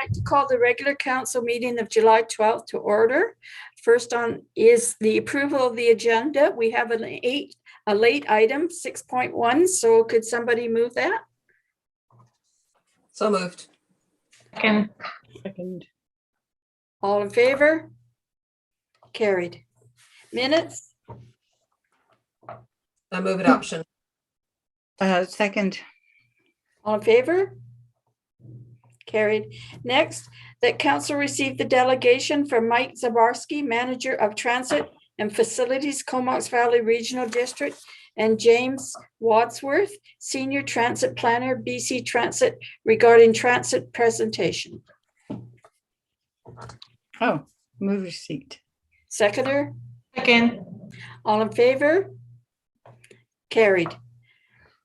like to call the regular council meeting of July 12th to order. First on is the approval of the agenda. We have a late item, 6.1. So could somebody move that? So moved. Second. All in favor? Carried. Minutes? I move adoption. Second. All in favor? Carried. Next, that council received the delegation from Mike Zabarski, Manager of Transit and Facilities, Comox Valley Regional District, and James Wadsworth, Senior Transit Planner, BC Transit, regarding transit presentation. Oh, move receipt. Seconder? Second. All in favor? Carried.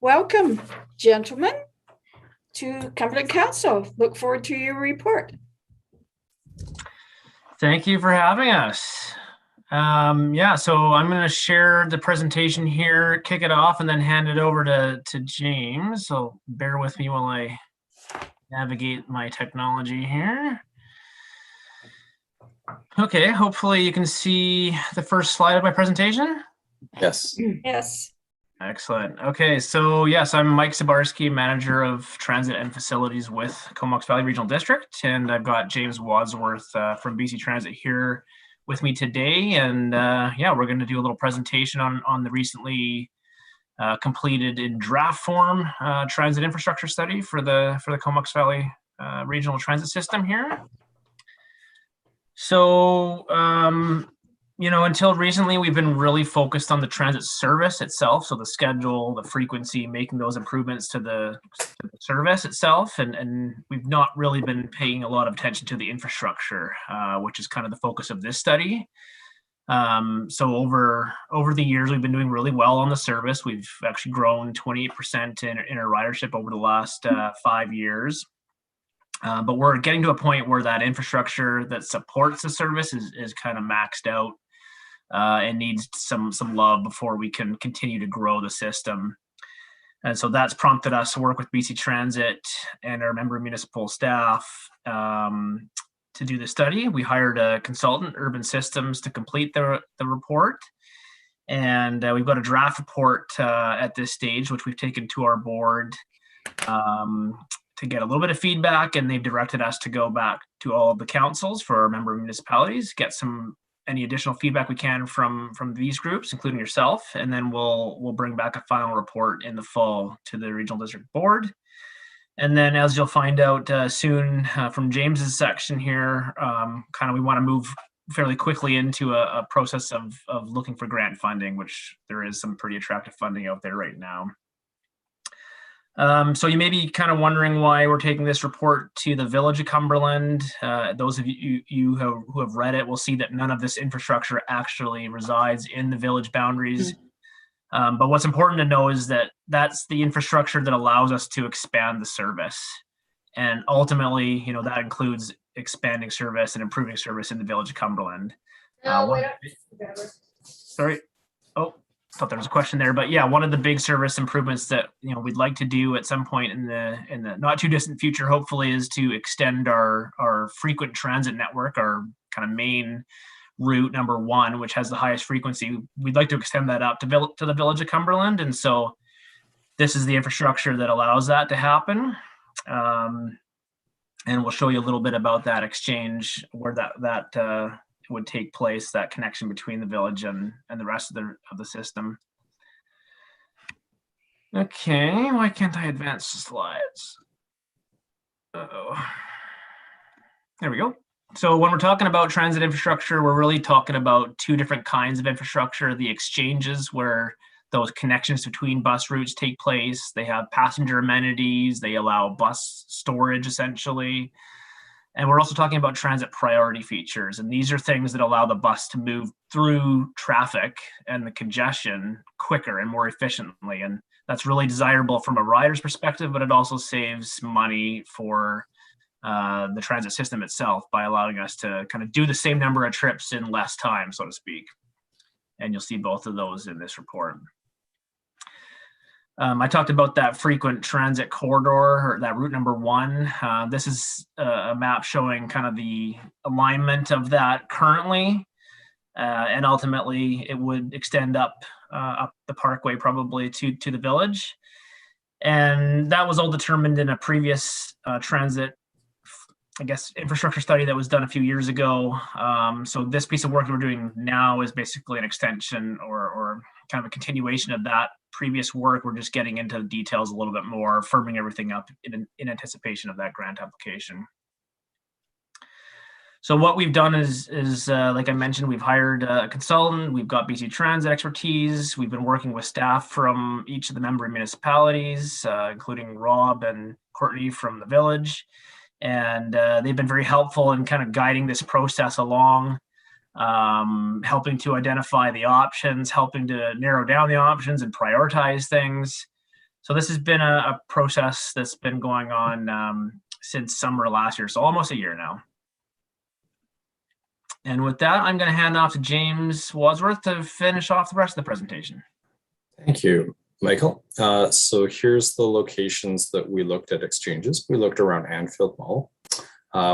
Welcome, gentlemen, to Cumberland Council. Look forward to your report. Thank you for having us. Yeah, so I'm going to share the presentation here, kick it off, and then hand it over to James. So bear with me while I navigate my technology here. Okay, hopefully you can see the first slide of my presentation. Yes. Yes. Excellent. Okay, so yes, I'm Mike Zabarski, Manager of Transit and Facilities with Comox Valley Regional District, and I've got James Wadsworth from BC Transit here with me today. And yeah, we're going to do a little presentation on the recently completed in draft form transit infrastructure study for the Comox Valley Regional Transit System here. So, you know, until recently, we've been really focused on the transit service itself. So the schedule, the frequency, making those improvements to the service itself. And we've not really been paying a lot of attention to the infrastructure, which is kind of the focus of this study. So over the years, we've been doing really well on the service. We've actually grown 28% in our ridership over the last 5 years. But we're getting to a point where that infrastructure that supports the service is kind of maxed out and needs some love before we can continue to grow the system. And so that's prompted us to work with BC Transit and our member municipal staff to do the study. We hired a consultant, Urban Systems, to complete the report. And we've got a draft report at this stage, which we've taken to our board to get a little bit of feedback, and they've directed us to go back to all of the councils for our member municipalities, get any additional feedback we can from these groups, including yourself, and then we'll bring back a final report in the fall to the regional district board. And then, as you'll find out soon from James's section here, kind of we want to move fairly quickly into a process of looking for grant funding, which there is some pretty attractive funding out there right now. So you may be kind of wondering why we're taking this report to the Village of Cumberland. Those of you who have read it will see that none of this infrastructure actually resides in the village boundaries. But what's important to know is that that's the infrastructure that allows us to expand the service. And ultimately, you know, that includes expanding service and improving service in the Village of Cumberland. Sorry. Oh. Thought there was a question there, but yeah, one of the big service improvements that we'd like to do at some point in the not too distant future, hopefully, is to extend our frequent transit network, our kind of main route number 1, which has the highest frequency. We'd like to extend that up to the Village of Cumberland, and so this is the infrastructure that allows that to happen. And we'll show you a little bit about that exchange, where that would take place, that connection between the village and the rest of the system. Okay, why can't I advance the slides? Uh-oh. There we go. So when we're talking about transit infrastructure, we're really talking about 2 different kinds of infrastructure: the exchanges, where those connections between bus routes take place. They have passenger amenities, they allow bus storage essentially. And we're also talking about transit priority features. And these are things that allow the bus to move through traffic and the congestion quicker and more efficiently. And that's really desirable from a rider's perspective, but it also saves money for the transit system itself by allowing us to kind of do the same number of trips in less time, so to speak. And you'll see both of those in this report. I talked about that frequent transit corridor, or that route number 1. This is a map showing kind of the alignment of that currently. And ultimately, it would extend up the parkway probably to the village. And that was all determined in a previous transit, I guess, infrastructure study that was done a few years ago. So this piece of work that we're doing now is basically an extension or kind of a continuation of that previous work. We're just getting into the details a little bit more, firming everything up in anticipation of that grant application. So what we've done is like I mentioned, we've hired a consultant. We've got BC Transit expertise. We've been working with staff from each of the member municipalities, including Rob and Courtney from the village. And they've been very helpful in kind of guiding this process along, helping to identify the options, helping to narrow down the options and prioritize things. So this has been a process that's been going on since summer last year, so almost a year now. And with that, I'm going to hand off to James Wadsworth to finish off the rest of the presentation. Thank you, Michael. So here's the locations that we looked at exchanges. We looked around Anfield Mall.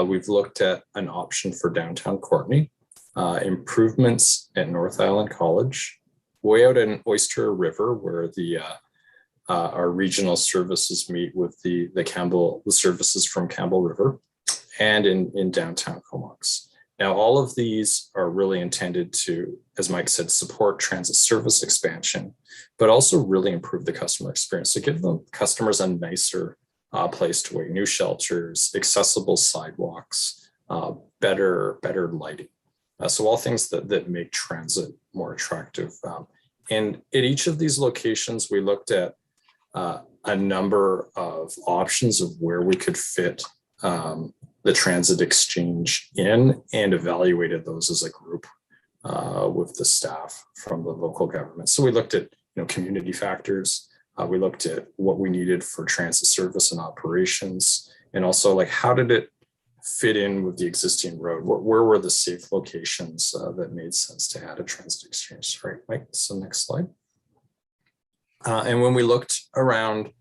We've looked at an option for downtown Courtney, improvements at North Island College, way out in Oyster River, where the our regional services meet with the services from Campbell River, and in downtown Comox. Now, all of these are really intended to, as Mike said, support transit service expansion, but also really improve the customer experience. So give the customers a nicer place to wait, new shelters, accessible sidewalks, better lighting. So all things that make transit more attractive. And at each of these locations, we looked at a number of options of where we could fit the transit exchange in, and evaluated those as a group with the staff from the local government. So we looked at community factors. We looked at what we needed for transit service and operations, and also like how did it fit in with the existing road? Where were the safe locations that made sense to add a transit exchange? Right, Mike, so next slide. And when we looked around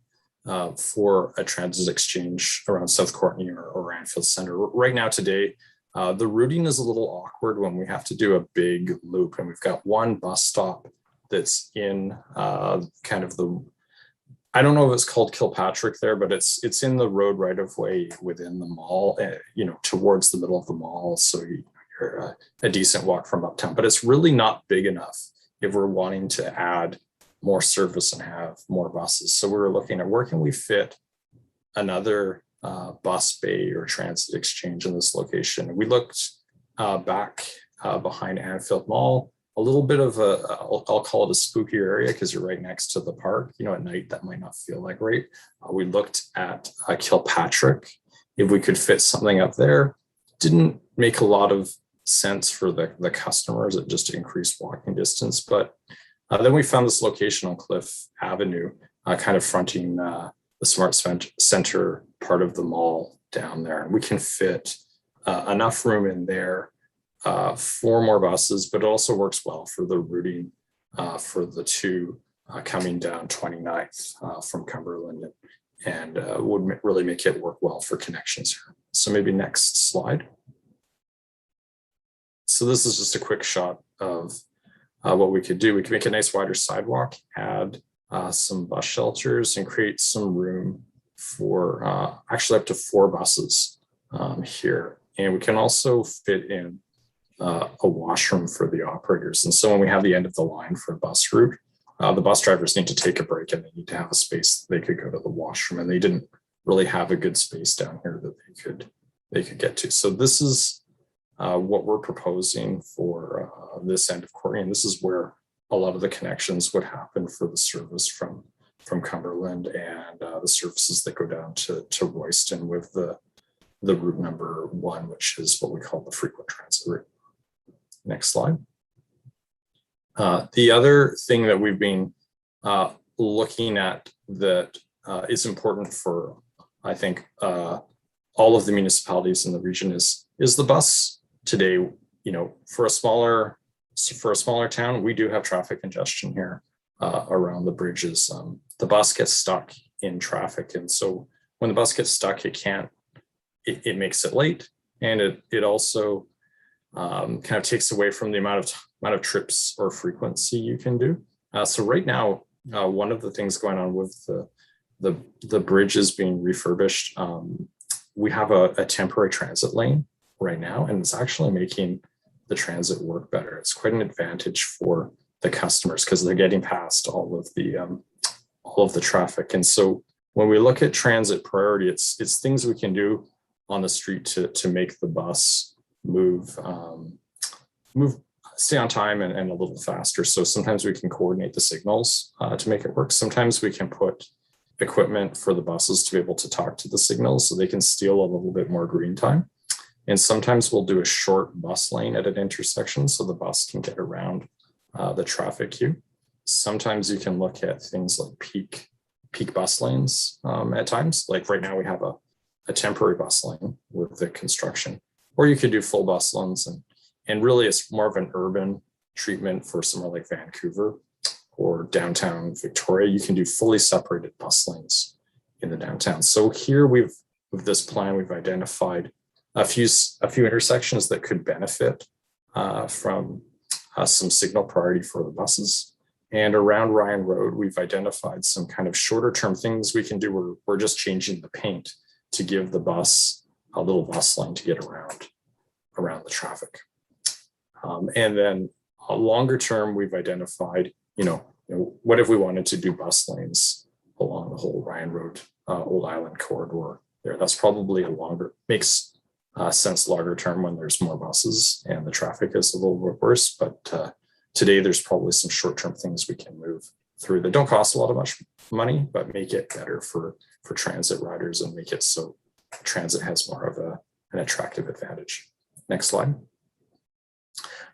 for a transit exchange around South Courtney or Anfield Center, right now today, the routing is a little awkward when we have to do a big loop, and we've got one bus stop that's in kind of the, I don't know if it's called Kilpatrick there, but it's in the road right of way within the mall, towards the middle of the mall. So you're a decent walk from uptown, but it's really not big enough if we're wanting to add more service and have more buses. So we were looking at where can we fit another bus bay or transit exchange in this location. We looked back behind Anfield Mall, a little bit of I'll call it a spookier area because you're right next to the park. At night that might not feel like right. We looked at Kilpatrick, if we could fit something up there. Didn't make a lot of sense for the customers. It just increased walking distance, but then we found this location on Cliff Avenue, kind of fronting the Smart Center part of the mall down there. And we can fit enough room in there for more buses, but it also works well for the routing for the two coming down 29th from Cumberland, and would really make it work well for connections here. So maybe next slide. So this is just a quick shot of what we could do. We could make a nice wider sidewalk, add some bus shelters, and create some room for actually up to 4 buses here. And we can also fit in a washroom for the operators. And so when we have the end of the line for a bus route, the bus drivers need to take a break and they need to have a space they could go to the washroom, and they didn't really have a good space down here that they could get to. So this is what we're proposing for this end of Courtney, and this is where a lot of the connections would happen for the service from Cumberland and the services that go down to Royston with the route number 1, which is what we call the frequent transit route. Next slide. The other thing that we've been looking at that is important for, I think, all of the municipalities in the region is the bus. Today, for a smaller town, we do have traffic congestion here. around the bridges. The bus gets stuck in traffic, and so when the bus gets stuck, it makes it late, and it also kind of takes away from the amount of trips or frequency you can do. So right now, one of the things going on with the bridge is being refurbished. We have a temporary transit lane right now, and it's actually making the transit work better. It's quite an advantage for the customers because they're getting past all of the traffic. And so when we look at transit priority, it's things we can do on the street to make the bus move, stay on time and a little faster. So sometimes we can coordinate the signals to make it work. Sometimes we can put equipment for the buses to be able to talk to the signals so they can steal a little bit more green time. And sometimes we'll do a short bus lane at an intersection so the bus can get around the traffic queue. Sometimes you can look at things like peak bus lanes at times. Like right now we have a temporary bus lane with the construction, or you could do full bus lanes. And really it's more of an urban treatment for somewhere like Vancouver or downtown Victoria. You can do fully separated bus lanes in the downtown. So here with this plan, we've identified a few intersections that could benefit from some signal priority for the buses. And around Ryan Road, we've identified some kind of shorter term things we can do where we're just changing the paint to give the bus a little bus lane to get around the traffic. And then a longer term, we've identified, what if we wanted to do bus lanes along the whole Ryan Road, Old Island corridor there? That's probably makes sense longer term when there's more buses and the traffic is a little bit worse. But today there's probably some short-term things we can move through that don't cost a lot of much money, but make it better for transit riders and make it so transit has more of an attractive advantage. Next slide.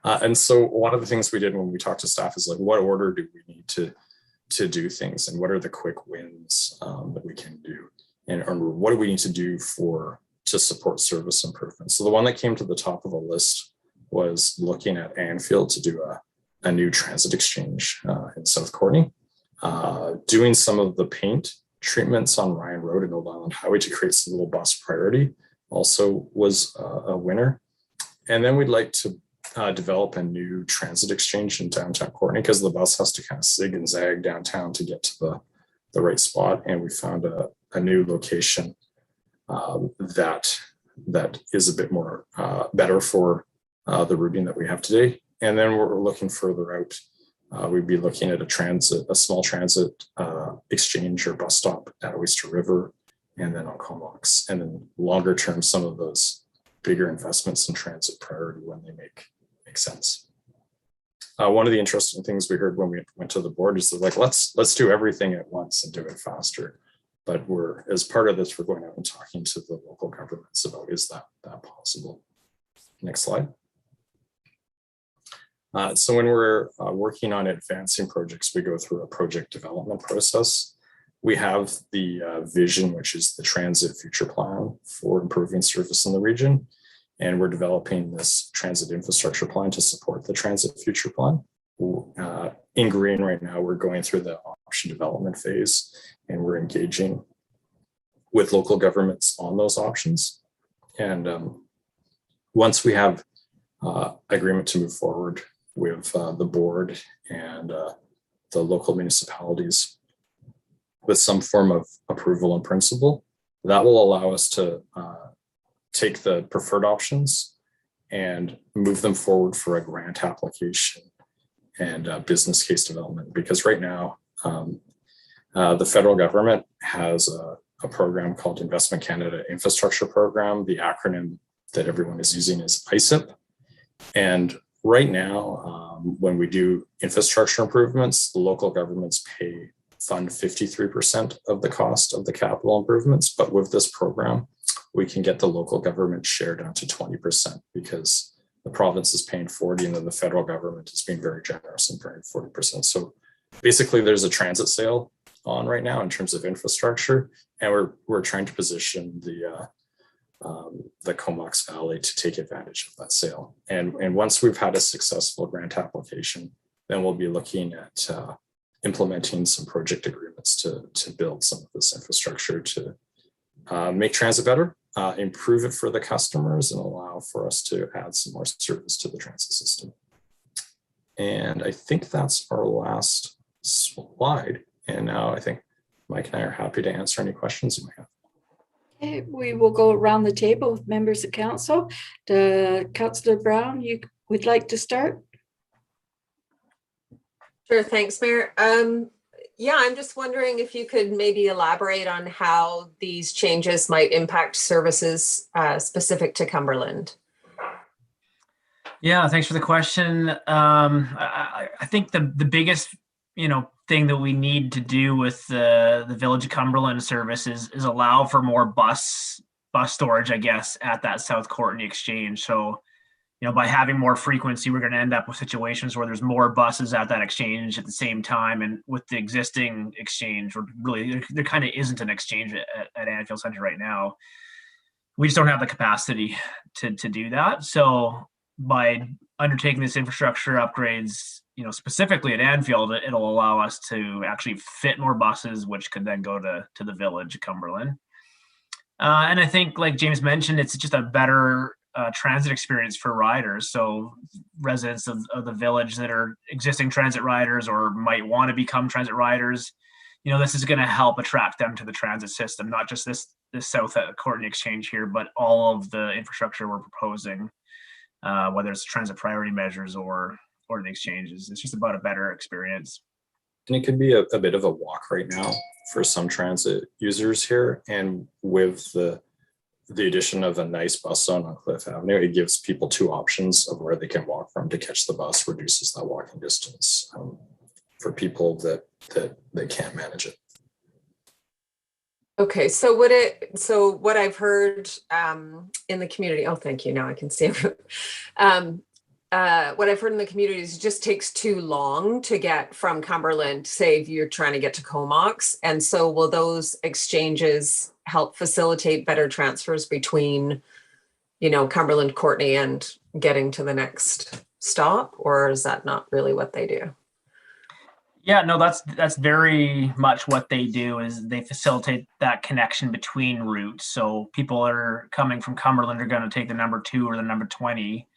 And so one of the things we did when we talked to staff is like, what order do we need to do things, and what are the quick wins that we can do, and what do we need to do to support service improvements? So the one that came to the top of the list was looking at Anfield to do a new transit exchange in South Courtney, doing some of the paint treatments on Ryan Road and Old Island Highway to create some little bus priority also was a winner. And then we'd like to develop a new transit exchange in downtown Courtney because the bus has to kind of zig and zag downtown to get to the right spot. And we found a new location that is a bit more better for the routing that we have today. And then we're looking further out. We'd be looking at a small transit exchange or bus stop at Oyster River, and then on Comox. And then longer term, some of those bigger investments in transit priority when they make sense. One of the interesting things we heard when we went to the board is like, let's do everything at once and do it faster. But as part of this, we're going out and talking to the local governments about, is that possible? Next slide. So when we're working on advancing projects, we go through a project development process. We have the vision, which is the transit future plan for improving service in the region. And we're developing this transit infrastructure plan to support the transit future plan. In green right now, we're going through the option development phase, and we're engaging with local governments on those options. And once we have agreement to move forward with the board and the local municipalities with some form of approval in principle, that will allow us to take the preferred options and move them forward for a grant application and business case development. Because right now, the federal government has a program called Investment Canada Infrastructure Program. The acronym that everyone is using is ICIP. And right now, when we do infrastructure improvements, the local governments fund 53% of the cost of the capital improvements. But with this program, we can get the local government share down to 20% because the province is paying 40% and then the federal government is being very generous and paying 40%. So basically there's a transit sale on right now in terms of infrastructure, and we're trying to position the Comox Valley to take advantage of that sale. And once we've had a successful grant application, then we'll be looking at implementing some project agreements to build some of this infrastructure to make transit better, improve it for the customers, and allow for us to add some more service to the transit system. And I think that's our last slide. And now I think Mike and I are happy to answer any questions you may have. Okay, we will go around the table with members of council. Councillor Brown, you would like to start? Sure, thanks, Mayor. Yeah, I'm just wondering if you could maybe elaborate on how these changes might impact services specific to Cumberland. Yeah, thanks for the question. I think the biggest thing that we need to do with the Village of Cumberland service is allow for more bus storage, I guess, at that South Courtney exchange. So, by having more frequency, we're going to end up with situations where there's more buses at that exchange at the same time. And with the existing exchange, or really, there kind of isn't an exchange at Anfield Center right now. We just don't have the capacity to do that. So by undertaking this infrastructure upgrades, specifically at Anfield, it'll allow us to actually fit more buses, which could then go to the Village of Cumberland. And I think, like James mentioned, it's just a better transit experience for riders. So residents of the village that are existing transit riders or might want to become transit riders, this is going to help attract them to the transit system, not just this South Courtney exchange here, but all of the infrastructure we're proposing, whether it's transit priority measures or the exchanges. It's just about a better experience. And it could be a bit of a walk right now for some transit users here. And with the addition of a nice bus zone on Cliff Avenue, it gives people two options of where they can walk from to catch the bus, reduces that walking distance for people that can't manage it. Okay, so what I've heard in the community, oh, thank you, now I can see it. What I've heard in the community is it just takes too long to get from Cumberland, say if you're trying to get to Comox. And so will those exchanges help facilitate better transfers between, Cumberland, Courtney, and getting to the next stop? Or is that not really what they do? Yeah, no, that's very much what they do, is they facilitate that connection between routes. So people that are coming from Cumberland are going to take the number 2 or the number 20,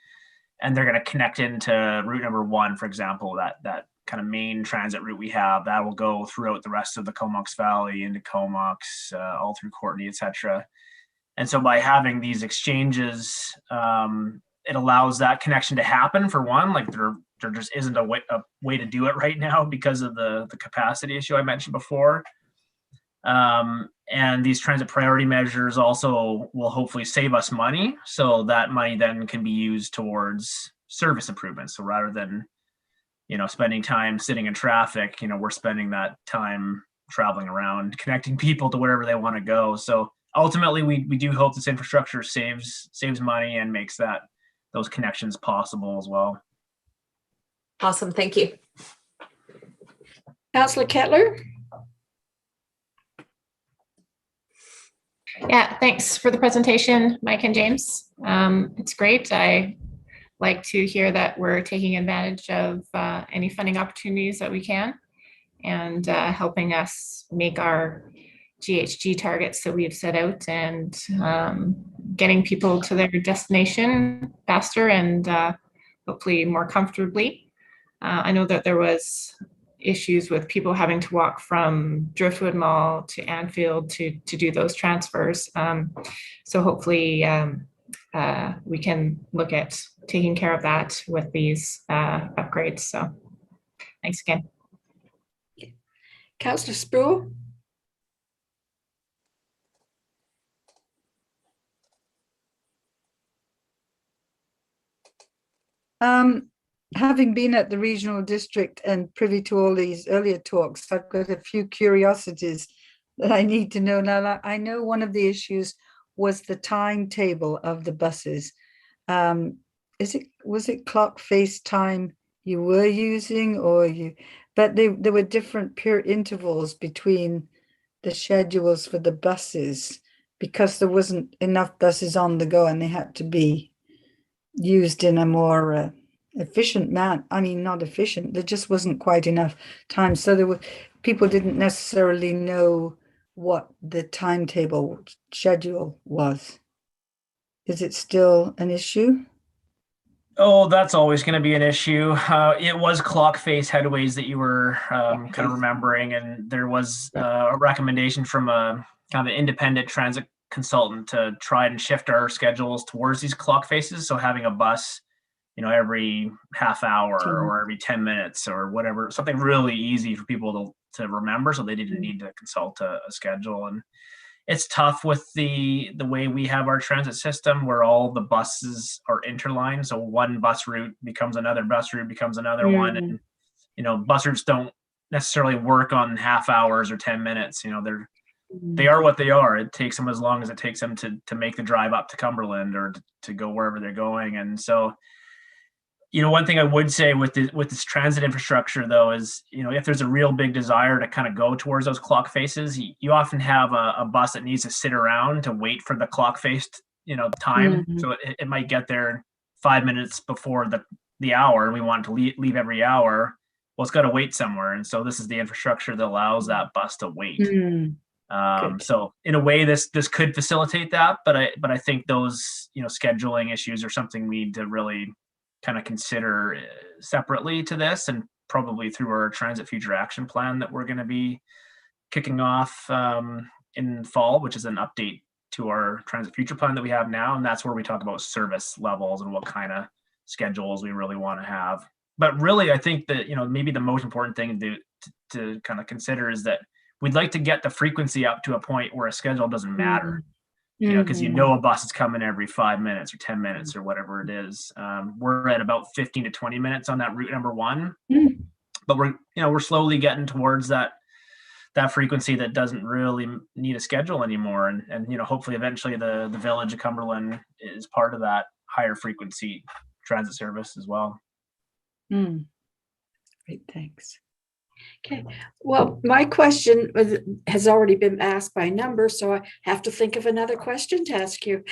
and they're going to connect into route number 1, for example, that kind of main transit route we have. That will go throughout the rest of the Comox Valley, into Comox, all through Courtney, etc. And so by having these exchanges, it allows that connection to happen, for one. Like there just isn't a way to do it right now because of the capacity issue I mentioned before. And these transit priority measures also will hopefully save us money. So that money then can be used towards service improvements. So rather than, spending time sitting in traffic, we're spending that time traveling around, connecting people to wherever they want to go. So ultimately, we do hope this infrastructure saves money and makes those connections possible as well. Awesome, thank you. Councillor Kettler? Yeah, thanks for the presentation, Mike and James. It's great. I like to hear that we're taking advantage of any funding opportunities that we can, and helping us make our GHG targets that we've set out, and getting people to their destination faster and hopefully more comfortably. I know that there was issues with people having to walk from Driftwood Mall to Anfield to do those transfers. So hopefully we can look at taking care of that with these upgrades. So thanks again. Councillor Sproul? Having been at the regional district and privy to all these earlier talks, I've got a few curiosities that I need to know. Now, I know one of the issues was the timetable of the buses. Was it clock face time you were using, but there were different pure intervals between the schedules for the buses because there wasn't enough buses on the go and they had to be used in a more efficient not efficient. There just wasn't quite enough time. So people didn't necessarily know what the timetable schedule was. Is it still an issue? Oh, that's always going to be an issue. It was clock face headways that you were kind of remembering, and there was a recommendation from a kind of an independent transit consultant to try and shift our schedules towards these clock faces. So having a bus, every half hour or every 10 minutes or whatever, something really easy for people to remember, so they didn't need to consult a schedule. And it's tough with the way we have our transit system, where all the buses are interlined. So one bus route becomes another bus route, becomes another one. And, bus routes don't necessarily work on half hours or 10 minutes. They are what they are. It takes them as long as it takes them to make the drive up to Cumberland or to go wherever they're going. And so, one thing I would say with this transit infrastructure, though, is, if there's a real big desire to kind of go towards those clock faces, you often have a bus that needs to sit around to wait for the clock faced, time. So it might get there 5 minutes before the hour, and we want to leave every hour. Well, it's got to wait somewhere. And so this is the infrastructure that allows that bus to wait. So in a way, this could facilitate that, but I think those, scheduling issues are something we need to really kind of consider separately to this, and probably through our transit future action plan that we're going to be kicking off in fall, which is an update to our transit future plan that we have now. And that's where we talk about service levels and what kind of schedules we really want to have. But really, I think that, maybe the most important thing to kind of consider is that we'd like to get the frequency up to a point where a schedule doesn't matter. Because a bus is coming every 5 minutes or 10 minutes or whatever it is. We're at about 15 to 20 minutes on that route number one, but we're slowly getting towards that frequency that doesn't really need a schedule anymore. And hopefully eventually the village of Cumberland is part of that higher frequency transit service as well. Great, thanks. Okay, well, my question has already been asked by a number, so I have to think of another question to ask you.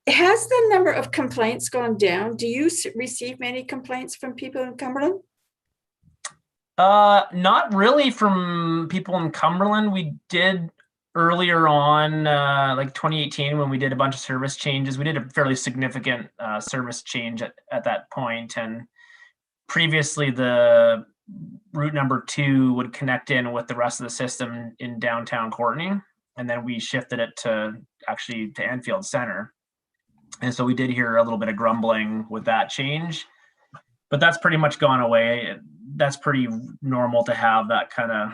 Has the number of complaints gone down? Do you receive many complaints from people in Cumberland? Not really from people in Cumberland. We did earlier on, like 2018, when we did a bunch of service changes. We did a fairly significant service change at that point, and previously the route number 2 would connect in with the rest of the system in downtown Courtenay, and then we shifted it to Anfield Center. And so we did hear a little bit of grumbling with that change, but that's pretty much gone away. That's pretty normal to have that kind of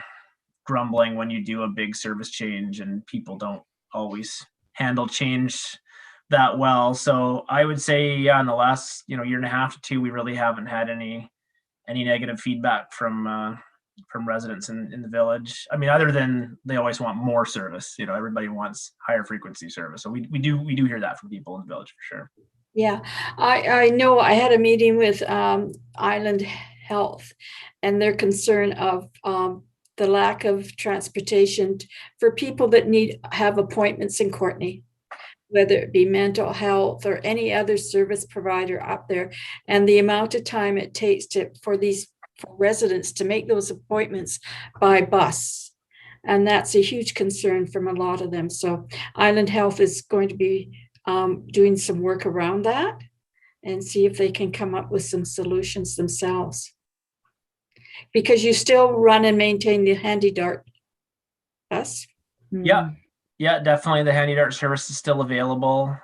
grumbling when you do a big service change, and people don't always handle change that well. So I would say, in the last year and a half to 2, we really haven't had any negative feedback from residents in the village. I mean, other than they always want more service. Everybody wants higher frequency service. So we do hear that from people in the village for sure. Yeah, I know I had a meeting with Island Health, and their concern of the lack of transportation for people that have appointments in Courtenay, whether it be mental health or any other service provider up there, and the amount of time it takes for residents to make those appointments by bus. And that's a huge concern from a lot of them. So Island Health is going to be doing some work around that and see if they can come up with some solutions themselves. Because you still run and maintain the Handy Dart bus. Yeah, definitely. The Handy Dart service is still available.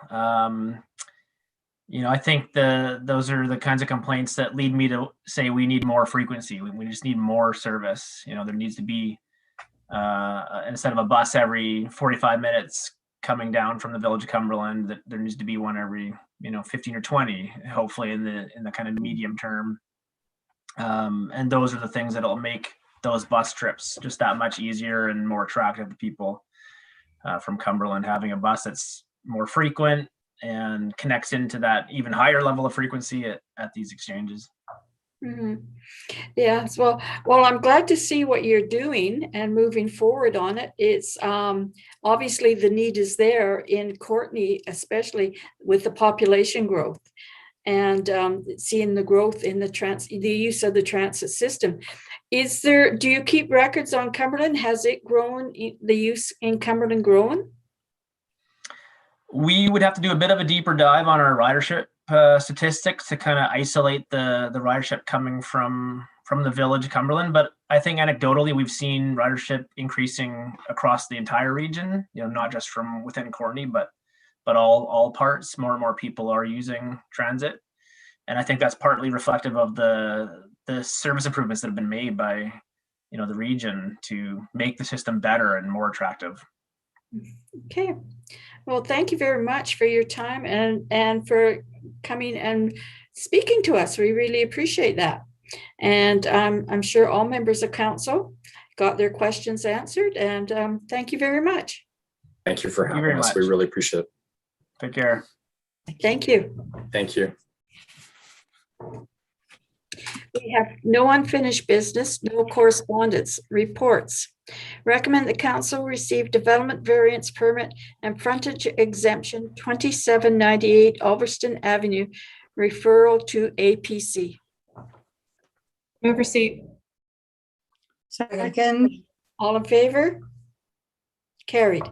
I think those are the kinds of complaints that lead me to say we need more frequency. We just need more service. There needs to be, instead of a bus every 45 minutes coming down from the village of Cumberland, that there needs to be one every 15 or 20, hopefully in the kind of medium term. And those are the things that'll make those bus trips just that much easier and more attractive to people from Cumberland. Having a bus that's more frequent and connects into that even higher level of frequency at these exchanges. Yeah, well, I'm glad to see what you're doing and moving forward on it. It's obviously the need is there in Courtenay, especially with the population growth. and seeing the growth in the use of the transit system. Do you keep records on Cumberland? Has it grown, the use in Cumberland grown? We would have to do a bit of a deeper dive on our ridership statistics to kind of isolate the ridership coming from the village of Cumberland. But I think anecdotally, we've seen ridership increasing across the entire region, not just from within Courtenay, but all parts. More and more people are using transit. And I think that's partly reflective of the service improvements that have been made by, the region to make the system better and more attractive. Okay. Well, thank you very much for your time and for coming and speaking to us. We really appreciate that. And I'm sure all members of council got their questions answered. And thank you very much. Thank you for having us. We really appreciate it. Take care. Thank you. Thank you. We have no unfinished business, no correspondence, reports. Recommend the council receive development variance permit and frontage exemption 2798 Ulverston Avenue, referral to APC. Move receipt. Second. All in favor? Carried.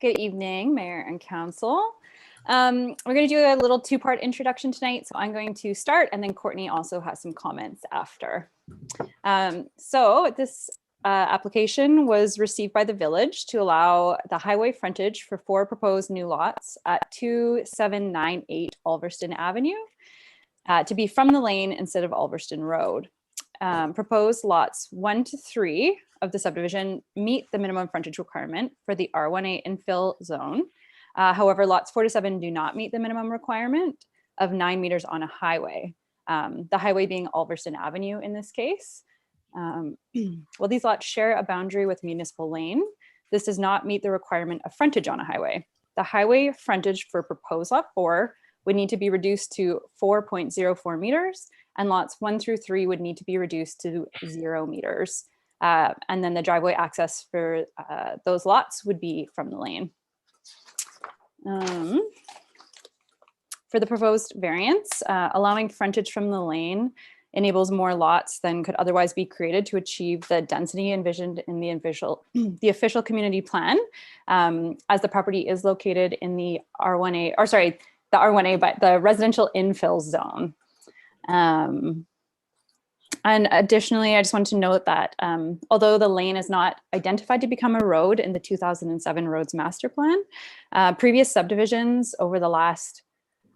Good evening, Mayor and Council. We're going to do a little two-part introduction tonight. So I'm going to start, and then Courtenay also has some comments after. So this application was received by the village to allow the highway frontage for 4 proposed new lots at 2798 Ulverston Avenue to be from the lane instead of Ulverston Road. Proposed lots 1 to 3 of the subdivision meet the minimum frontage requirement for the R1A infill zone. However, lots 4 to 7 do not meet the minimum requirement of 9 meters on a highway, the highway being Ulverston Avenue in this case. Well, these lots share a boundary with municipal lane. This does not meet the requirement of frontage on a highway. The highway frontage for proposed lot 4 would need to be reduced to 4.04 meters, and lots 1 through 3 would need to be reduced to 0 meters. And then the driveway access for those lots would be from the lane. For the proposed variance, allowing frontage from the lane enables more lots than could otherwise be created to achieve the density envisioned in the official community plan, as the property is located in the R1A, or sorry, the R1A, but the residential infill zone. And additionally, I just want to note that although the lane is not identified to become a road in the 2007 roads master plan, previous subdivisions over the last,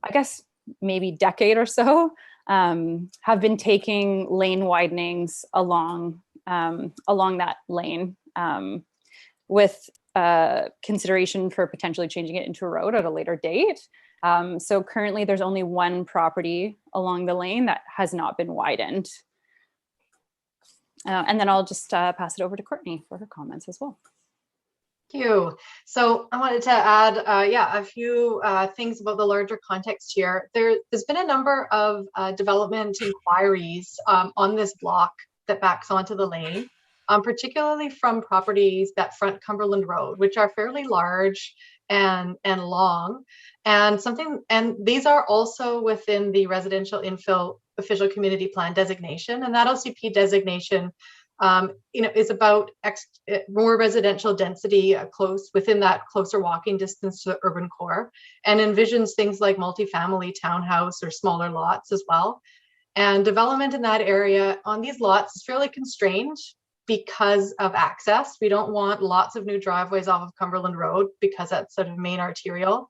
I guess, maybe decade or so have been taking lane widenings along that lane with consideration for potentially changing it into a road at a later date. So currently there's only one property along the lane that has not been widened. And then I'll just pass it over to Courtenay for her comments as well. Thank you. So I wanted to add, a few things about the larger context here. There's been a number of development inquiries on this block that backs onto the lane, particularly from properties that front Cumberland Road, which are fairly large and long, and these are also within the residential infill official community plan designation, and that OCP designation is about more residential density within that closer walking distance to the urban core, and envisions things like multifamily townhouse or smaller lots as well. And development in that area on these lots is fairly constrained because of access. We don't want lots of new driveways off of Cumberland Road because that's sort of main arterial,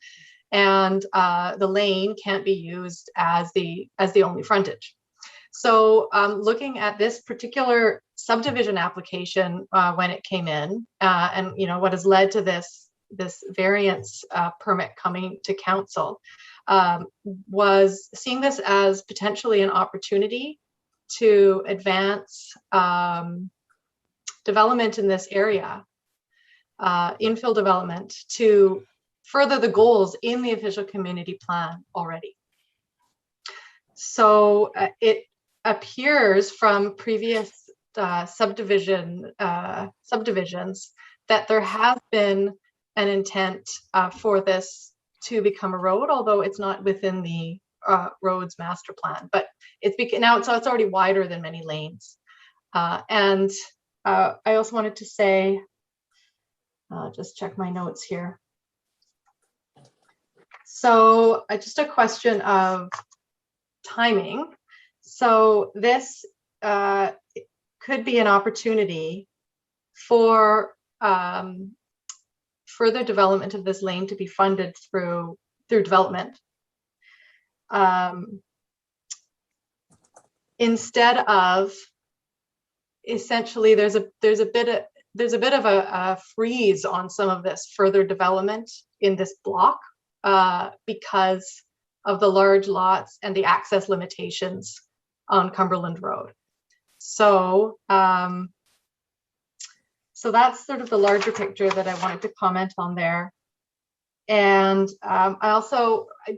and the lane can't be used as the only frontage. So looking at this particular subdivision application when it came in, and what has led to this variance permit coming to council, was seeing this as potentially an opportunity to advance development in this area, infill development, to further the goals in the official community plan already. So it appears from previous subdivisions that there has been an intent for this to become a road, although it's not within the roads master plan, but now it's already wider than many lanes. And I also wanted to say, just check my notes here. So just a question of timing. So this could be an opportunity for further development of this lane to be funded through development. Instead of essentially, there's a bit of a freeze on some of this further development in this block because of the large lots and the access limitations on Cumberland Road. So so that's sort of the larger picture that I wanted to comment on there. And I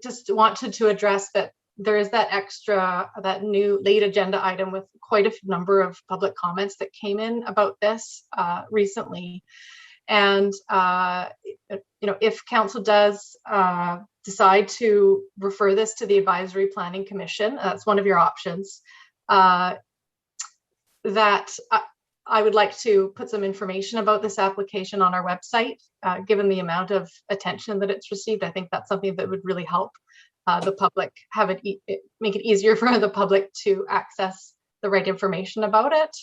just wanted to address that there is that new late agenda item with quite a number of public comments that came in about this recently. And if council does decide to refer this to the Advisory Planning Commission, that's one of your options, that I would like to put some information about this application on our website. Given the amount of attention that it's received, I think that's something that would really help the public, make it easier for the public to access the right information about it.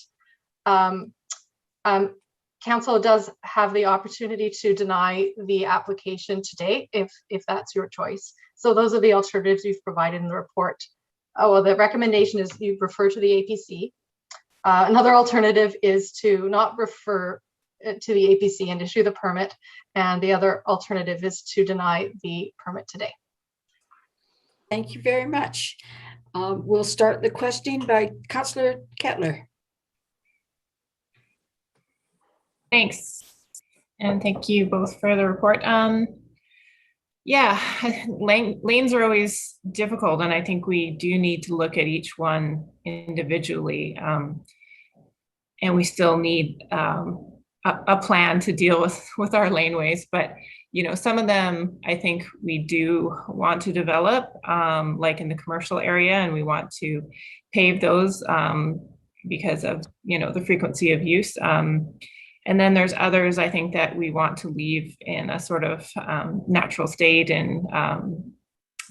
Council does have the opportunity to deny the application today if that's your choice. So those are the alternatives you've provided in the report. Well, the recommendation is you refer to the APC. Another alternative is to not refer to the APC and issue the permit. And the other alternative is to deny the permit today. Thank you very much. We'll start the questioning by Councillor Kettler. Thanks. And thank you both for the report. Yeah, lanes are always difficult, and I think we do need to look at each one individually. And we still need a plan to deal with our laneways, but some of them I think we do want to develop, like in the commercial area, and we want to pave those because of the frequency of use. And then there's others I think that we want to leave in a sort of natural state, and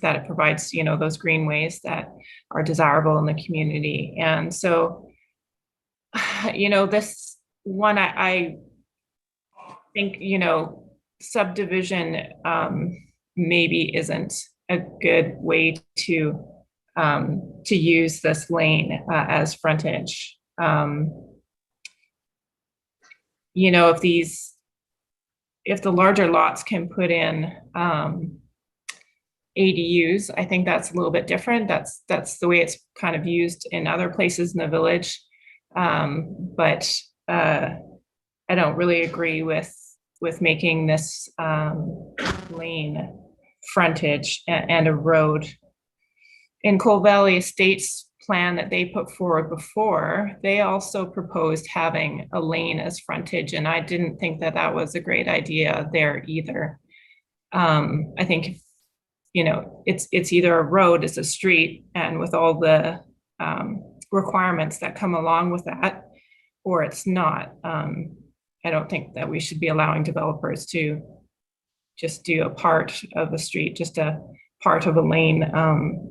that it provides those greenways that are desirable in the community. And so this one I think subdivision maybe isn't a good way to use this lane as frontage. If the larger lots can put in ADUs, I think that's a little bit different. That's the way it's kind of used in other places in the village. But I don't really agree with making this lane frontage and a road. In Coal Valley Estates plan that they put forward before, they also proposed having a lane as frontage, and I didn't think that was a great idea there either. I think it's either a road, it's a street, and with all the requirements that come along with that, or it's not. I don't think that we should be allowing developers to just do a part of a street, just a part of a lane,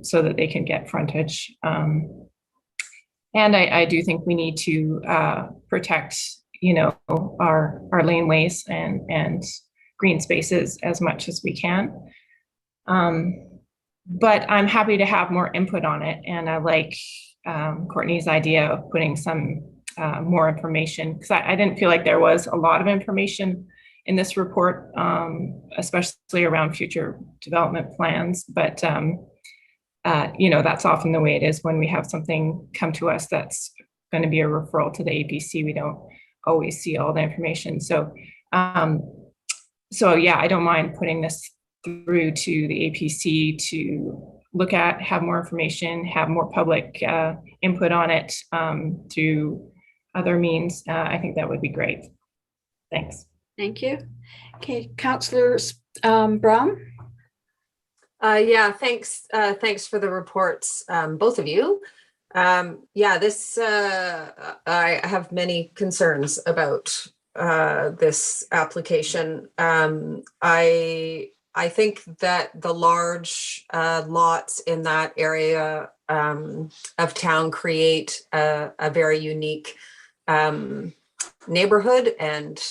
so that they can get frontage. And I do think we need to protect, our laneways and green spaces as much as we can. But I'm happy to have more input on it, and I like Courtney's idea of putting some more information, because I didn't feel like there was a lot of information in this report, especially around future development plans. But that's often the way it is when we have something come to us that's going to be a referral to the APC. We don't always see all the information. So yeah, I don't mind putting this through to the APC to look at, have more information, have more public input on it through other means. I think that would be great. Thanks. Thank you. Okay, Councillor Brown. Yeah, thanks. Thanks for the reports, both of you. Yeah, this I have many concerns about this application. I think that the large lots in that area of town create a very unique neighborhood and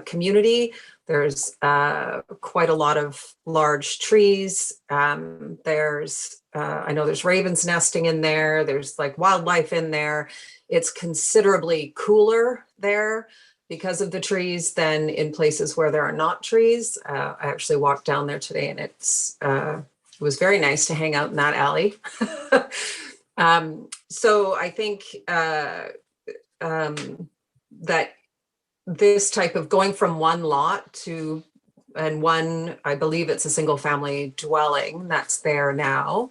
community. There's quite a lot of large trees. There's, I know there's ravens nesting in there. There's like wildlife in there. It's considerably cooler there because of the trees than in places where there are not trees. I actually walked down there today, and it was very nice to hang out in that alley. So I think that this type of going from one lot to, and one, I believe it's a single family dwelling that's there now,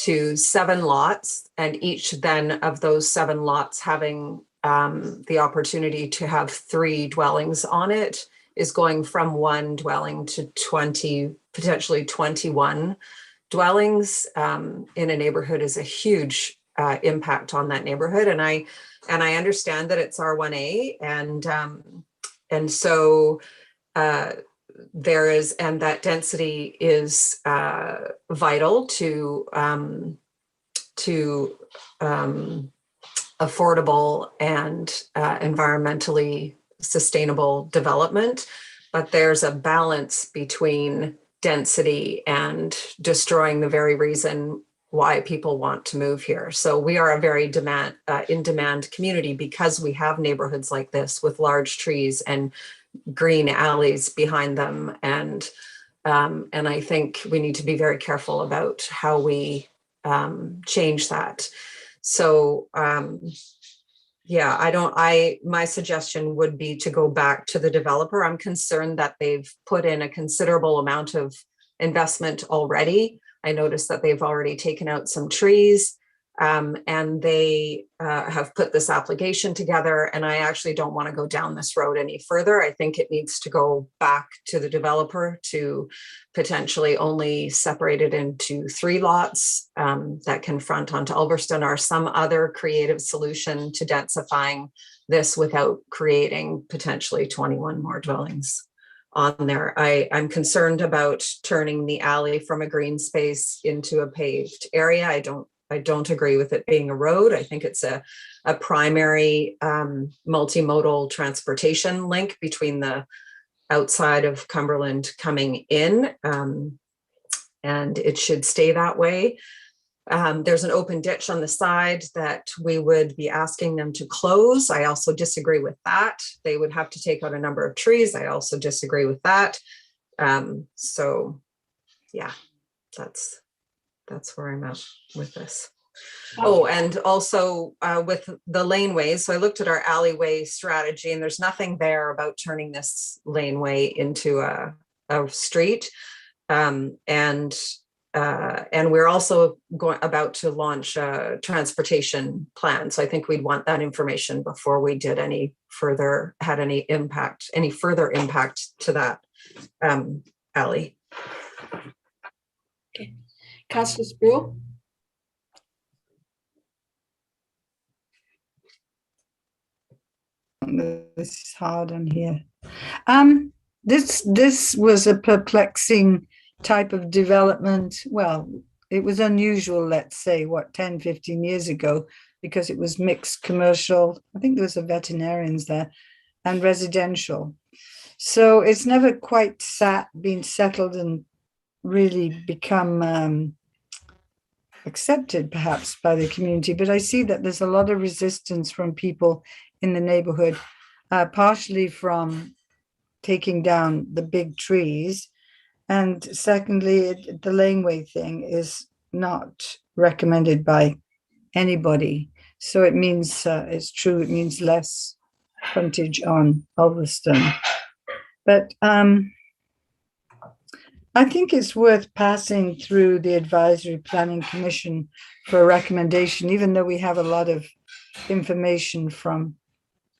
to 7 lots, and each then of those 7 lots having the opportunity to have 3 dwellings on it, is going from 1 dwelling to 20, potentially 21 dwellings in a neighborhood is a huge impact on that neighborhood. And I understand that it's R1A, and so there is, and that density is vital to affordable and environmentally sustainable development. But there's a balance between density and destroying the very reason why people want to move here. So we are a very in-demand community because we have neighborhoods like this with large trees and green alleys behind them. And I think we need to be very careful about how change that. So yeah, my suggestion would be to go back to the developer. I'm concerned that they've put in a considerable amount of investment already. I noticed that they've already taken out some trees, and they have put this application together, and I actually don't want to go down this road any further. I think it needs to go back to the developer to potentially only separate it into 3 lots that can front onto Ulverston, or some other creative solution to densifying this without creating potentially 21 more dwellings on there. I'm concerned about turning the alley from a green space into a paved area. I don't agree with it being a road. I think it's a primary multimodal transportation link between the outside of Cumberland coming in, and it should stay that way. There's an open ditch on the side that we would be asking them to close. I also disagree with that. They would have to take out a number of trees. I also disagree with that. So yeah, that's where I'm at with this. Oh, and also with the laneways. So I looked at our alleyway strategy, and there's nothing there about turning this laneway into a street. And we're also about to launch a transportation plan. So I think we'd want that information before we did any further impact to that alley. Okay, Councillor Sproul. This is hard on here. This was a perplexing type of development. Well, it was unusual, let's say, 10, 15 years ago, because it was mixed commercial. I think there was a veterinarians there, and residential. So it's never quite been settled and really become accepted perhaps by the community. But I see that there's a lot of resistance from people in the neighborhood, partially from taking down the big trees. And secondly, the laneway thing is not recommended by anybody. So it means, it's true, it means less frontage on Ulverston. But I think it's worth passing through the Advisory Planning Commission for a recommendation, even though we have a lot of information from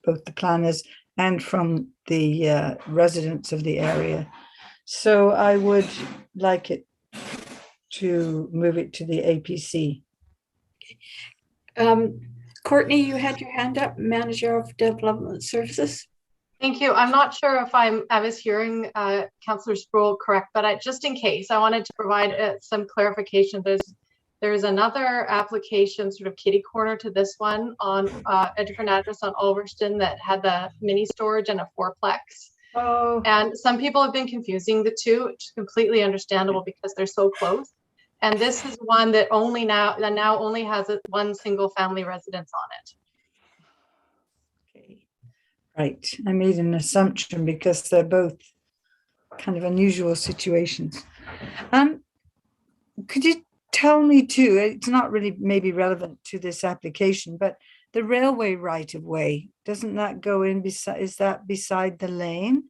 both the planners and from the residents of the area. So I would like it to move it to the APC. Courtney, you had your hand up, Manager of Development Services. Thank you. I'm not sure if I was hearing Councillor Sproul correct, but just in case, I wanted to provide some clarification. There's another application, sort of kitty corner to this one, on a different address on Ulverston that had the mini storage and a fourplex. Oh, And some people have been confusing the two, which is completely understandable because they're so close. And this is one that now only has one single family residence on it. Okay. Right. I made an assumption because they're both kind of unusual situations. Could you tell me too, it's not really maybe relevant to this application, but the railway right of way, doesn't that go in beside, is that beside the lane?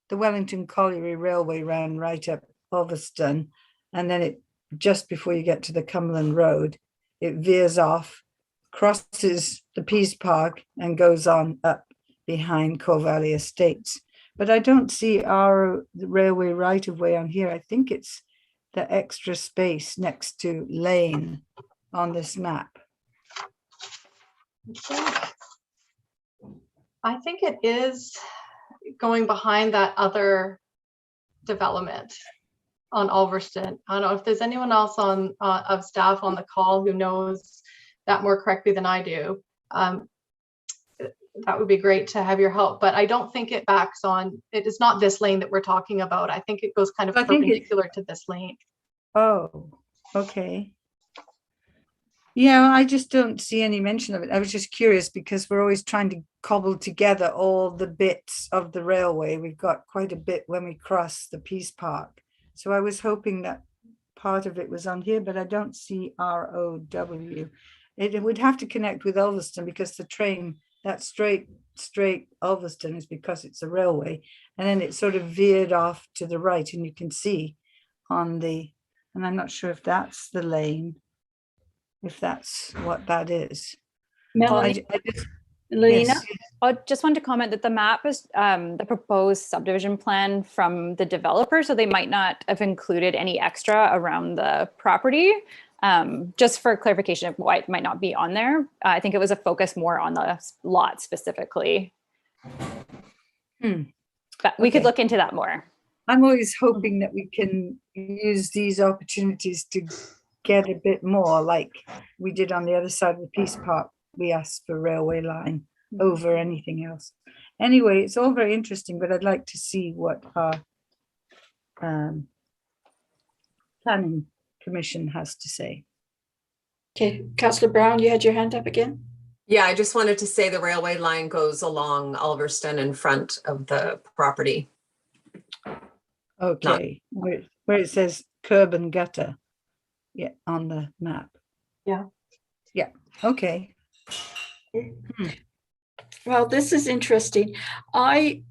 The Wellington Colliery Railway ran right up Ulverston, and then it, just before you get to the Cumberland Road, it veers off, crosses the Peace Park and goes on up behind Coal Valley Estates. But I don't see our railway right of way on here. I think it's the extra space next to lane on this map. I think it is going behind that other development on Ulverston. I don't know if there's anyone else on of staff on the call who knows that more correctly than I do. That would be great to have your help, but I don't think it backs on, it is not this lane that we're talking about. I think it goes kind of perpendicular to this lane. Oh, okay. Yeah, I just don't see any mention of it. I was just curious because we're always trying to cobble together all the bits of the railway. We've got quite a bit when we cross the Peace Park. So I was hoping that part of it was on here, but I don't see ROW. It would have to connect with Ulverston because the train, that straight Ulverston is because it's a railway. And then it sort of veered off to the right, and you can see on the, and I'm not sure if that's the lane, if that's what that is. Melanie, Yes. Lena? I just wanted to comment that the map is the proposed subdivision plan from the developer, so they might not have included any extra around the property. Just for clarification of why it might not be on there, I think it was a focus more on the lot specifically. But we could Okay. look into that more. I'm always hoping that we can use these opportunities to get a bit more, like we did on the other side of the Peace Park. We asked for railway line over anything else. Anyway, it's all very interesting, but I'd like to see what our planning commission has to say. Okay, Councillor Brown, you had your hand up again? Yeah, I just wanted to say the railway line goes along Ulverston in front of the property. Okay, where it says curb and gutter, yeah, on the map. Yeah. Yeah, okay. Well, this is interesting. I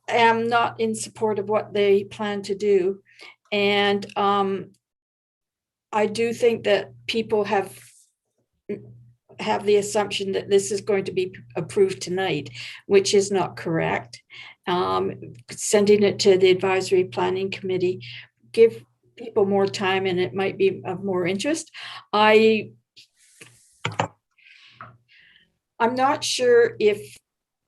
am not in support of what they plan to do. And I do think that people have the assumption that this is going to be approved tonight, which is not correct. Sending it to the advisory planning committee, give people more time and it might be of more interest. I'm not sure if,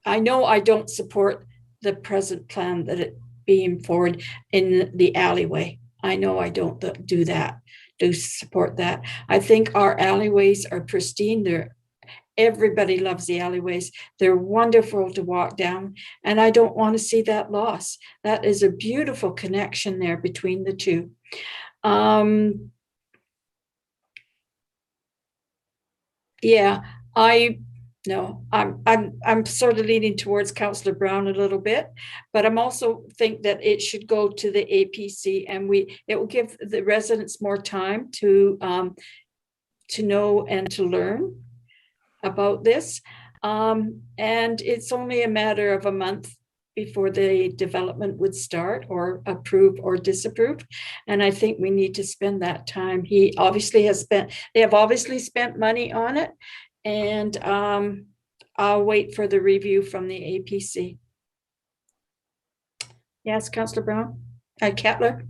I know I don't support the present plan that it being forward in the alleyway. I know I don't do support that. I think our alleyways are pristine. Everybody loves the alleyways. They're wonderful to walk down, and I don't want to see that loss. That is a beautiful connection there between the two. Yeah, I'm sort of leaning towards Councillor Brown a little bit, but I'm also think that it should go to the APC, and it will give the residents more time to know and to learn about this. And it's only a matter of a month before the development would start, or approve or disapprove. And I think we need to spend that time. They have obviously spent money on it. And I'll wait for the review from the APC. Yes, Councillor Brown, Kettler.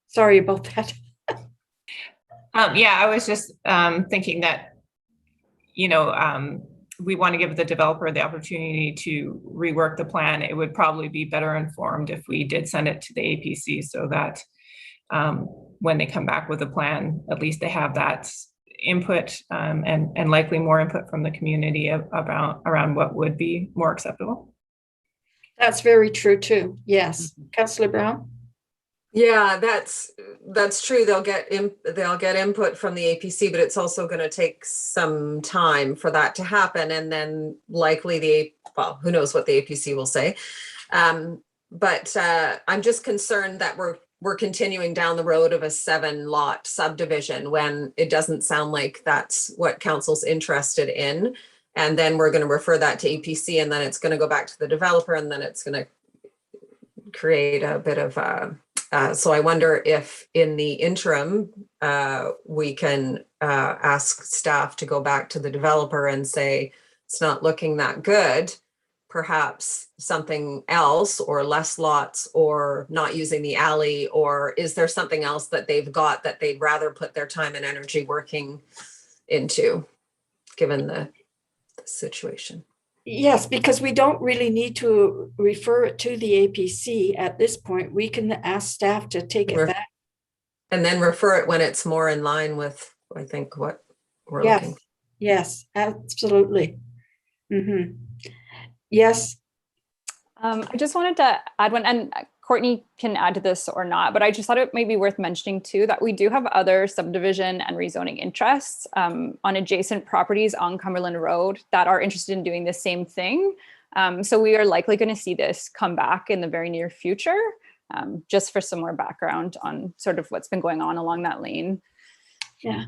Sorry about that. Yeah, I was just thinking that, we want to give the developer the opportunity to rework the plan. It would probably be better informed if we did send it to the APC so that when they come back with a plan, at least they have that input and likely more input from the community around what would be more acceptable. That's very true too. Yes. Councillor Brown? Yeah, that's true. They'll get input from the APC, but it's also going to take some time for that to happen. And then likely who knows what the APC will say. But I'm just concerned that we're continuing down the road of a 7-lot subdivision when it doesn't sound like that's what council's interested in. And then we're going to refer that to APC, and then it's going to go back to the developer, and then it's going to create a bit of so I wonder if in the interim, we can ask staff to go back to the developer and say, it's not looking that good. Perhaps something else, or less lots, or not using the alley, or is there something else that they've got that they'd rather put their time and energy working into, given the situation? Yes, because we don't really need to refer it to the APC at this point. We can ask staff to take it back. And then refer it when it's more in line with, I think, what we're looking for. Yes, absolutely. Mm-hmm. Yes. I just wanted to add one, and Courtney can add to this or not, but I just thought it might be worth mentioning too that we do have other subdivision and rezoning interests on adjacent properties on Cumberland Road that are interested in doing the same thing. So we are likely going to see this come back in the very near future, just for some more background on sort of what's been going on along that lane. Yeah.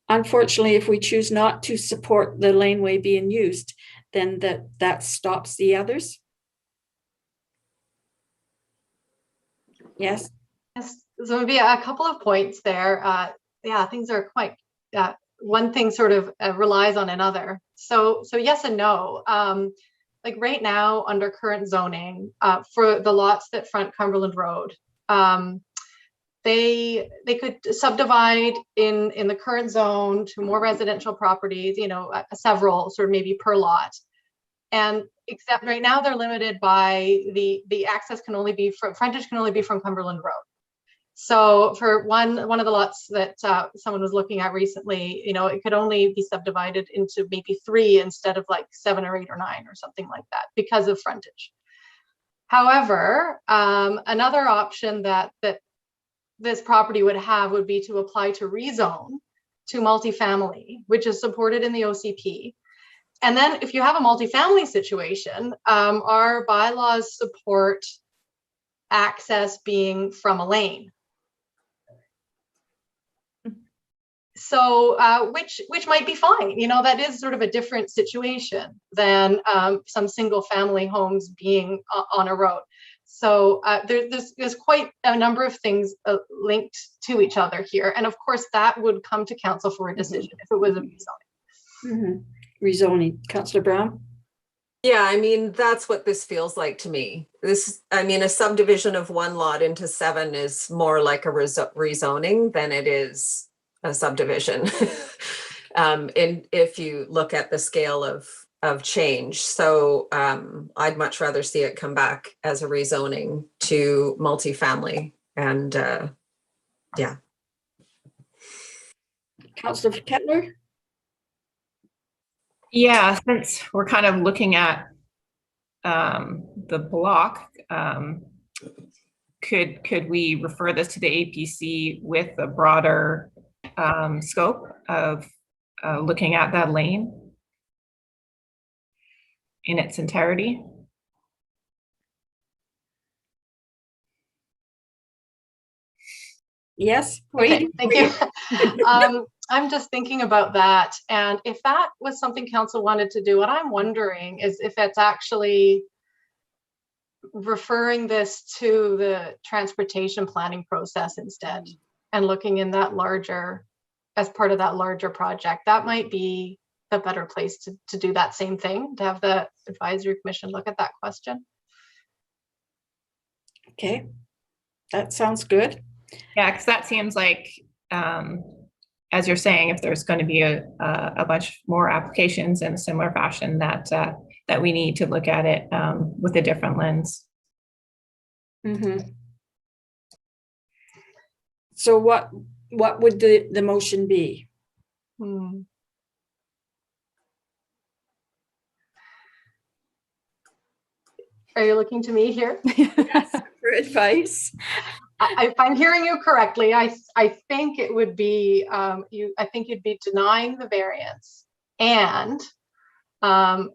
Unfortunately, if we choose not to support the laneway being used, then that stops the others. Yes. Yes, so maybe a couple of points there. Yeah, things are quite, one thing sort of relies on another. So yes and no. Like right now under current zoning, for the lots that front Cumberland Road, they could subdivide in the current zone to more residential properties, several sort of maybe per lot. And except right now they're limited by the access can only be from frontage can only be from Cumberland Road. So for one of the lots that someone was looking at recently, it could only be subdivided into maybe 3 instead of like 7 or 8 or 9 or something like that because of frontage. However, another option that this property would have would be to apply to rezone to multifamily, which is supported in the OCP. And then if you have a multifamily situation, our bylaws support access being from a lane. So which might be fine. That is sort of a different situation than some single family homes being on a road. So there's quite a number of things linked to each other here. And of course, that would come to council for a decision if it was a rezoning. Mm-hmm. Rezoning. Councillor Brown? Yeah, I mean, that's what this feels like to me. A subdivision of 1 lot into 7 is more like a rezoning than it is a subdivision. And if you look at the scale of change. So I'd much rather see it come back as a rezoning to multifamily. And yeah. Councillor Kettler? Yeah, since we're kind of looking at the block, could we refer this to the APC with a broader scope of looking at that lane in its entirety? Yes. Okay, thank you. I'm just thinking about that. And if that was something council wanted to do, what I'm wondering is if it's actually referring this to the transportation planning process instead and looking in that larger, as part of that larger project. That might be the better place to do that same thing, to have the advisory commission look at that question. Okay, that sounds good. Yeah, because that seems like as you're saying, if there's going to be a bunch more applications in a similar fashion, that that we need to look at it with a different lens. Mhm. So what would the motion be? Hmm. Are you looking to me here? For advice? If I'm hearing you correctly, I think it would be I think you'd be denying the variance and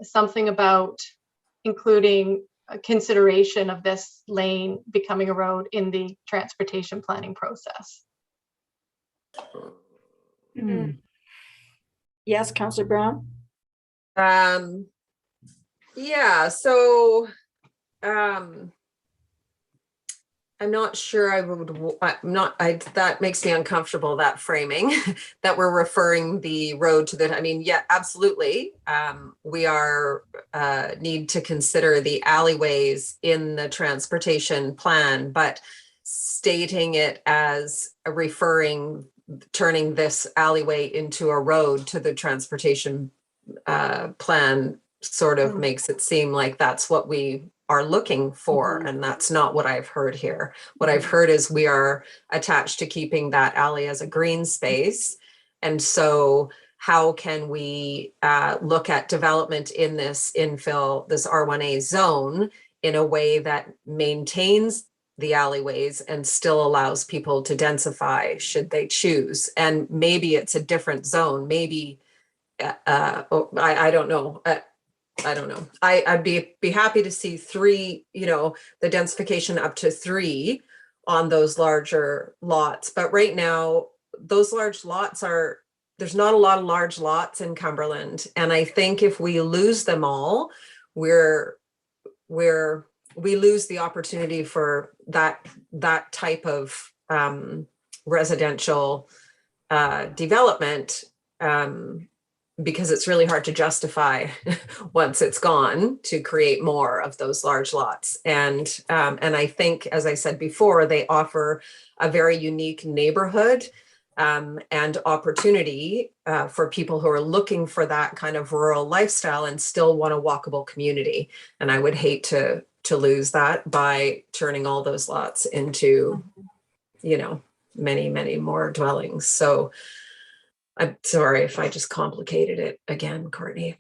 something about including a consideration of this lane becoming a road in the transportation planning process. Yes, Councillor Brown? Yeah, so I'm not sure that makes me uncomfortable, that framing, that we're referring the road to the, I mean, yeah, absolutely. We are, need to consider the alleyways in the transportation plan, but stating it as turning this alleyway into a road to the transportation plan sort of makes it seem like that's what we are looking for, and that's not what I've heard here. What I've heard is we are attached to keeping that alley as a green space, and so how can we look at development in this infill, this R1A zone, in a way that maintains the alleyways and still allows people to densify should they choose? And maybe it's a different zone, maybe I don't know. I don't know. I'd be happy to see 3, you know, the densification up to 3 on those larger lots. But right now, those large lots there's not a lot of large lots in Cumberland. And I think if we lose them all, we lose the opportunity for that type of residential development, because it's really hard to justify once it's gone to create more of those large lots. And I think, as I said before, they offer a very unique neighborhood and opportunity for people who are looking for that kind of rural lifestyle and still want a walkable community. And I would hate to lose that by turning all those lots into, you know, many, many more dwellings. So I'm sorry if I just complicated it again, Courtney.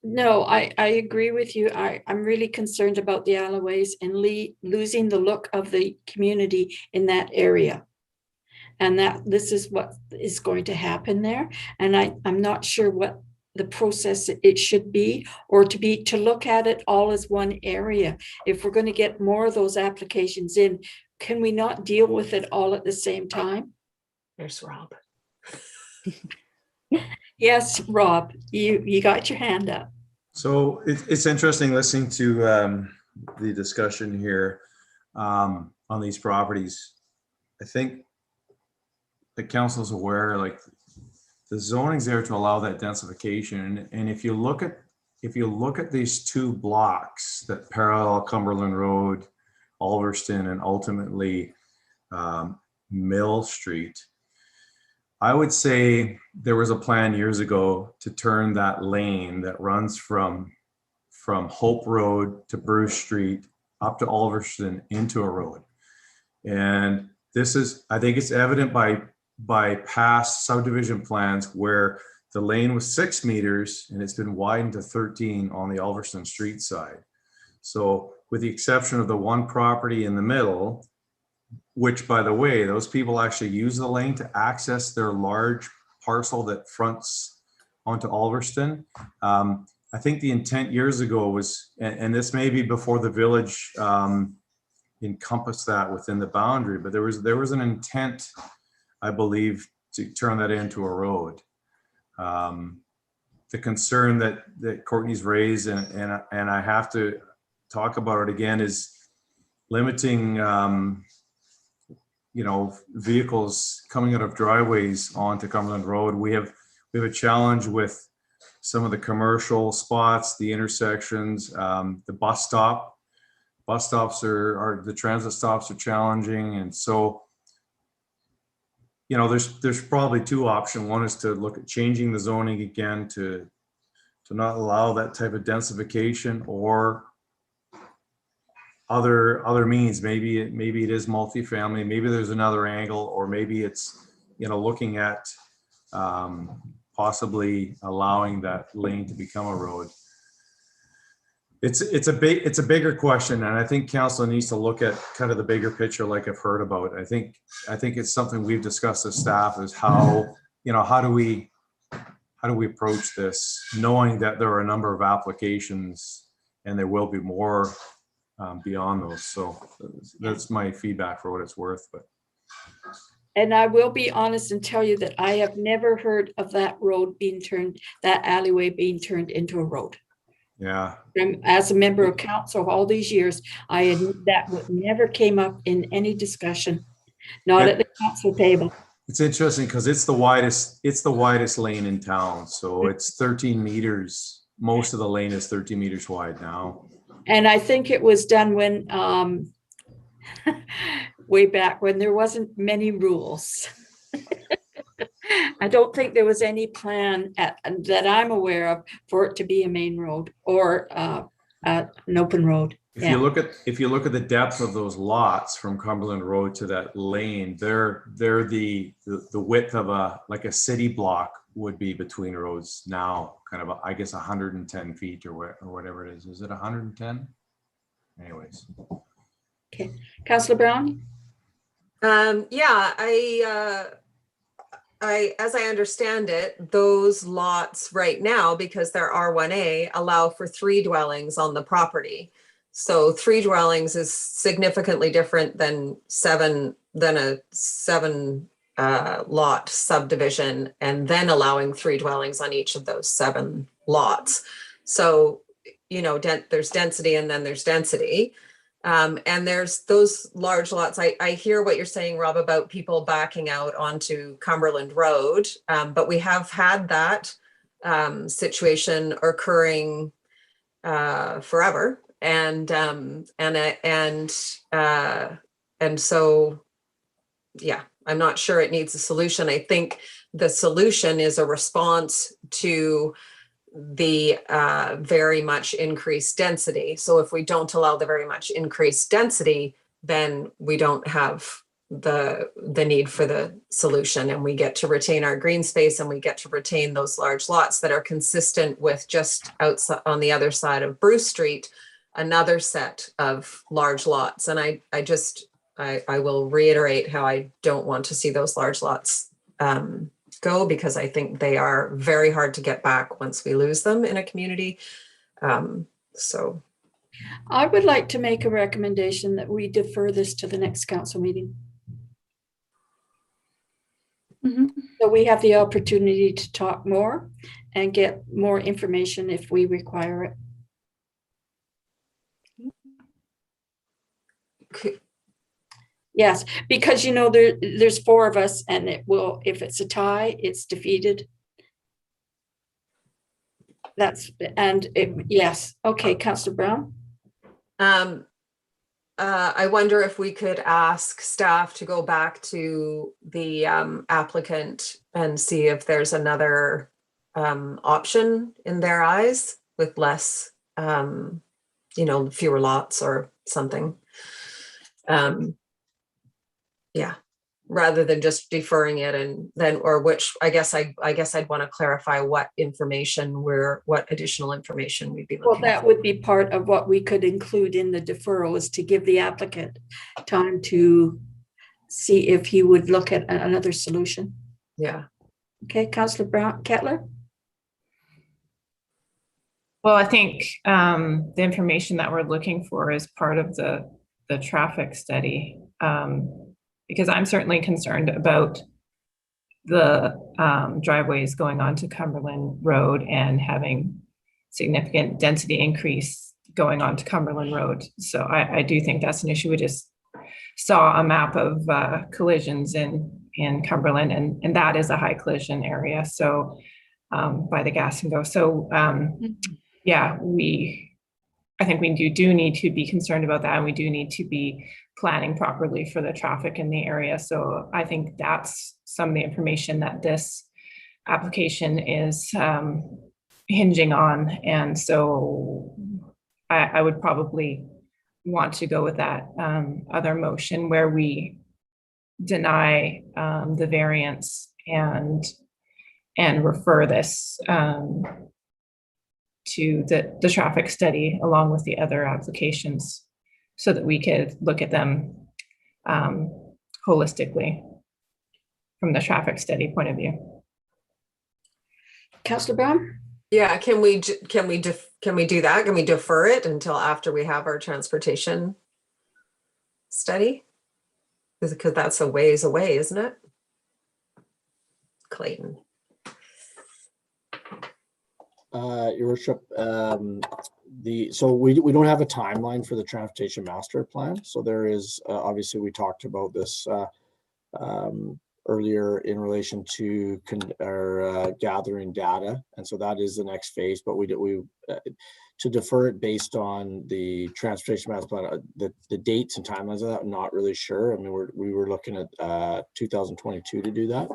No, I agree with you. I'm really concerned about the alleyways and losing the look of the community in that area. And that this is what is going to happen there. And I'm not sure what the process it should be, or to look at it all as one area. If we're going to get more of those applications in, can we not deal with it all at the same time? There's Rob. Yes, Rob, you got your hand up. So it's interesting listening to the discussion here on these properties. I think the council's aware, like, the zoning's there to allow that densification. And if you look at these 2 blocks that parallel Cumberland Road, Alverston, and ultimately Mill Street, I would say there was a plan years ago to turn that lane that runs from Hope Road to Bruce Street up to Alverston into a road. And this is, I think it's evident by past subdivision plans where the lane was 6 meters and it's been widened to 13 on the Alverston Street side. So with the exception of the one property in the middle, which, by the way, those people actually use the lane to access their large parcel that fronts onto Alverston. I think the intent years ago was, and this may be before the village encompassed that within the boundary, but there was an intent, I believe, to turn that into a road. The concern that Courtney's raised, and I have to talk about it again, is limiting you know, vehicles coming out of driveways onto Cumberland Road. We have a challenge with some of the commercial spots, the intersections, the bus stops are the transit stops are challenging. And so you know, there's probably two options. One is to look at changing the zoning again to not allow that type of densification, or other means. Maybe it is multifamily, maybe there's another angle, or maybe it's, you know, looking at possibly allowing that lane to become a road. It's a bigger question, and I think council needs to look at kind of the bigger picture, like I've heard about. I think it's something we've discussed as staff, is how, you know, how do we approach this, knowing that there are a number of applications and there will be more beyond those. So that's my feedback for what it's worth. But And I will be honest and tell you that I have never heard of that road being turned, that alleyway being turned into a road. yeah, As a member of council all these years, that never came up in any discussion, not at the council table. it's interesting because it's the widest lane in town. So it's 13 meters. Most of the lane is 13 meters wide now. And I think it was done when, way back when there wasn't many rules. I don't think there was any plan that I'm aware of for it to be a main road or an open road. If you look at the depth of those lots from Cumberland Road to that lane, they're the width of a city block would be between roads now, kind of I guess 110 feet or whatever it is. Is it 110? Anyways. Okay, Councillor Brown. Yeah, as I understand it, those lots right now, because they're R1A, allow for 3 dwellings on the property. So 3 dwellings is significantly different than a 7 lot subdivision, and then allowing 3 dwellings on each of those 7 lots. So, you know, there's density and then there's density. And there's those large lots. I hear what you're saying, Rob, about people backing out onto Cumberland Road, but we have had that situation occurring forever, and so, yeah, I'm not sure it needs a solution. I think the solution is a response to the very much increased density. So if we don't allow the very much increased density, then we don't have the need for the solution, and we get to retain our green space, and we get to retain those large lots that are consistent with just outside on the other side of Bruce Street, another set of large lots. And I will reiterate how I don't want to see those large lots go, because I think they are very hard to get back once we lose them in a community. So I would like to make a recommendation that we defer this to the next council meeting. So we have the opportunity to talk more and get more information if we require it. Okay. Yes, because you know there's 4 of us, and it will, if it's a tie, it's defeated. Yes. Okay, Councillor Brown. I wonder if we could ask staff to go back to the applicant and see if there's another option in their eyes with less, fewer lots or something. Yeah, rather than just deferring it, and then, or which I guess I'd want to clarify what additional information we'd be looking Well, that would be part of what we could include in the deferral, is to give the applicant time to see if he would look at another solution. Yeah. Okay, Councillor Brown, Kettler. Well, I think the information that we're looking for is part of the traffic study, because I'm certainly concerned about the driveways going onto Cumberland Road and having significant density increase going onto Cumberland Road. So I do think that's an issue. We just saw a map of collisions in Cumberland, and that is a high collision area. So by the gas and go. So yeah, we I think we do need to be concerned about that, and we do need to be planning properly for the traffic in the area. So I think that's some of the information that this application is hinging on. And so I would probably want to go with that other motion where we deny the variance and refer this to the traffic study along with the other applications so that we could look at them holistically from the traffic study point of view. Councillor Brown? Yeah, can we do that? Can we defer it until after we have our transportation study? Because that's a ways away, isn't it? Clayton. Your worship, so we don't have a timeline for the transportation master plan. So there is obviously we talked about this earlier in relation to gathering data, and so that is the next phase. But we to defer it based on the transportation master plan, the dates and timelines of that, I'm not really sure. I mean, we were looking at 2022 to do that,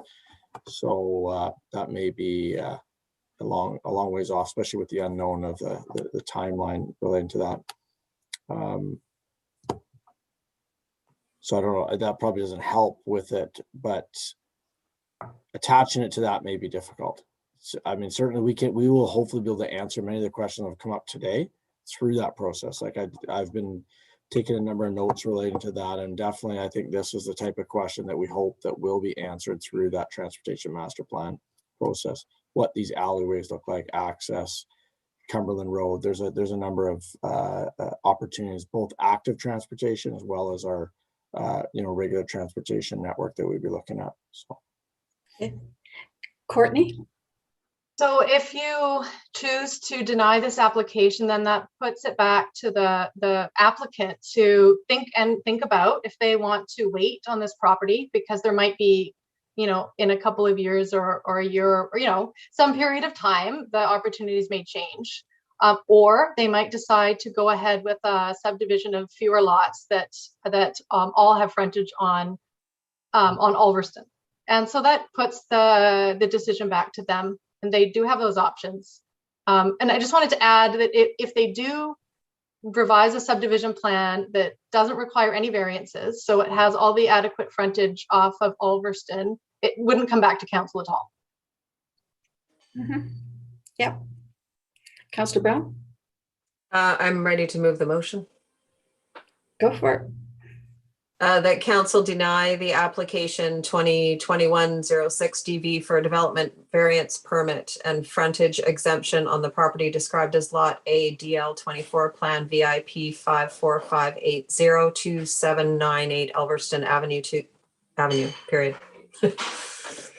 so that may be a long ways off, especially with the unknown of the timeline relating to that. So I don't know, that probably doesn't help with it, but attaching it to that may be difficult. So, I mean, certainly we will hopefully be able to answer many of the questions that have come up today through that process. Like I've been taking a number of notes relating to that, and definitely I think this is the type of question that we hope that will be answered through that transportation master plan process. What these alleyways look like, access, Cumberland Road. There's a number of opportunities, both active transportation as well as our regular transportation network that we'd be looking at. So, okay. Courtney? So if you choose to deny this application, then that puts it back to the applicant to think about if they want to wait on this property, because there might be, in a couple of years or a year or, some period of time, the opportunities may change. Or they might decide to go ahead with a subdivision of fewer lots that all have frontage on Ulverston. And so that puts the decision back to them, and they do have those options. And I just wanted to add that if they do revise a subdivision plan that doesn't require any variances, so it has all the adequate frontage off of Ulverston, it wouldn't come back to council at all. Mm-hmm. Yep. Councillor Brown? I'm ready to move the motion. Go for it. That council deny the application 2021-06 DV for a development variance permit and frontage exemption on the property described as Lot A DL 24 Plan VIP 545802798 Ulverston Avenue period.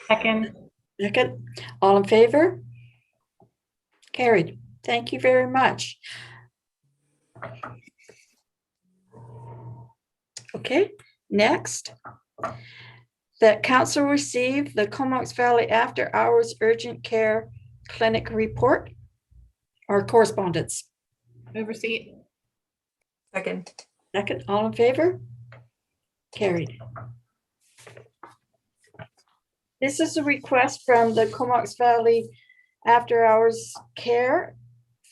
Second. Second. All in favor? Carried. Thank you very much. Okay, next. That council receive the Comox Valley After Hours Urgent Care Clinic report or correspondence. Move receipt. Second. Second, all in favor? Carried. This is a request from the Comox Valley After Hours Care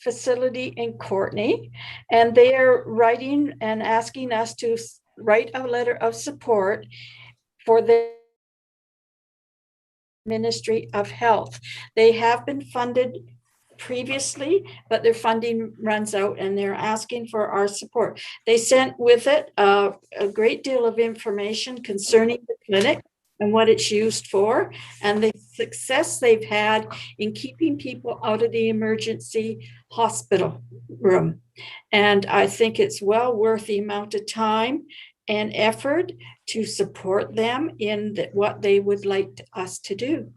Facility in Courtney, and they are writing and asking us to write a letter of support for the Ministry of Health. They have been funded previously, but their funding runs out and they're asking for our support. They sent with it a great deal of information concerning the clinic and what it's used for, and the success they've had in keeping people out of the emergency hospital room. And I think it's well worth the amount of time and effort to support them in what they would like us to do.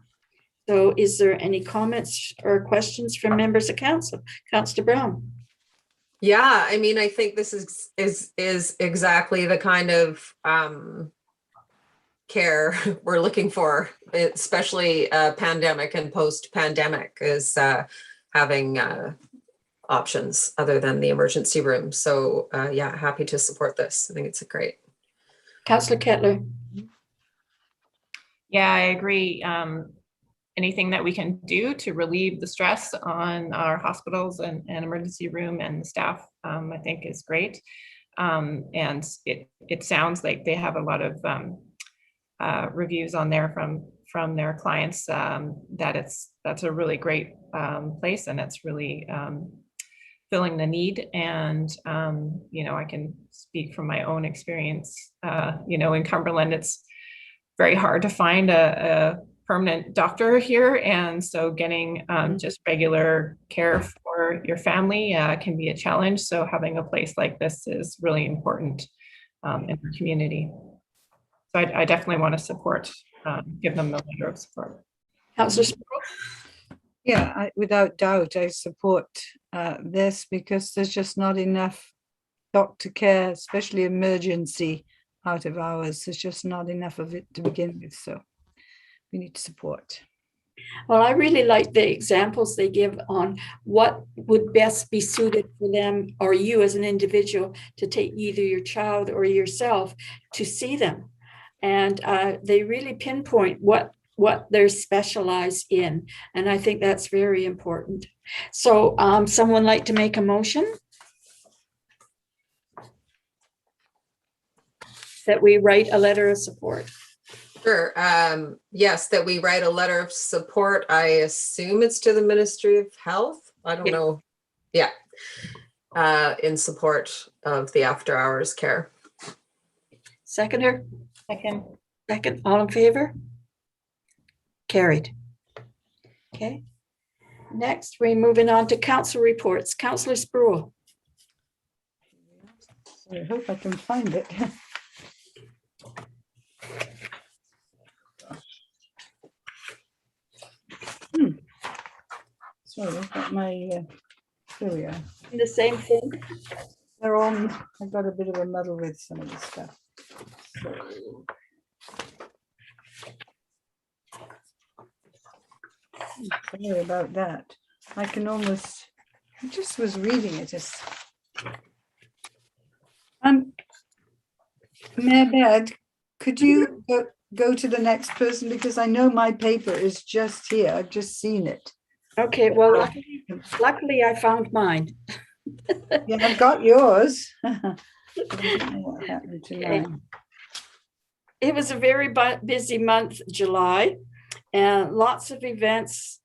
So is there any comments or questions from members of council? Councillor Brown? Yeah, I mean, I think this is exactly the kind of care we're looking for, especially pandemic and post-pandemic, is having options other than the emergency room. So yeah, happy to support this. I think it's great. Councillor Kettler. Yeah, I agree. Anything that we can do to relieve the stress on our hospitals and emergency room and the staff, I think is great. And it sounds like they have a lot of reviews on there from their clients, that's a really great place, and it's really filling the need. And I can speak from my own experience. In Cumberland, it's very hard to find a permanent doctor here, and so getting just regular care for your family can be a challenge. So having a place like this is really important in the community. So I definitely want to support, give them the letter of support. Councillor Sproul. Yeah, without doubt, I support this, because there's just not enough doctor care, especially emergency out of hours. There's just not enough of it to begin with. So we need to support. Well, I really like the examples they give on what would best be suited for them or you as an individual to take either your child or yourself to see them. And they really pinpoint what they're specialized in. And I think that's very important. So someone like to make a motion that we write a letter of support? Sure. Yes, that we write a letter of support. I assume it's to the Ministry of Health. I don't know. Yeah. In support of the after hours care. Seconder? Second. All in favor? Carried. Okay. Next, we're moving on to council reports. Councillor Sproul. So I hope I can find it. Sorry, I've got my, here we are. The same thing. They're on, I've got a bit of a muddle with some of this stuff. So. Sorry about that. I can almost, I just was reading it. Mayor Baird, could you go to the next person, because I know my paper is just here. I've just seen it. Okay, well, luckily I found mine. Yeah, I've got yours. I don't know what happened to mine. It was a very busy month, July, and lots of events,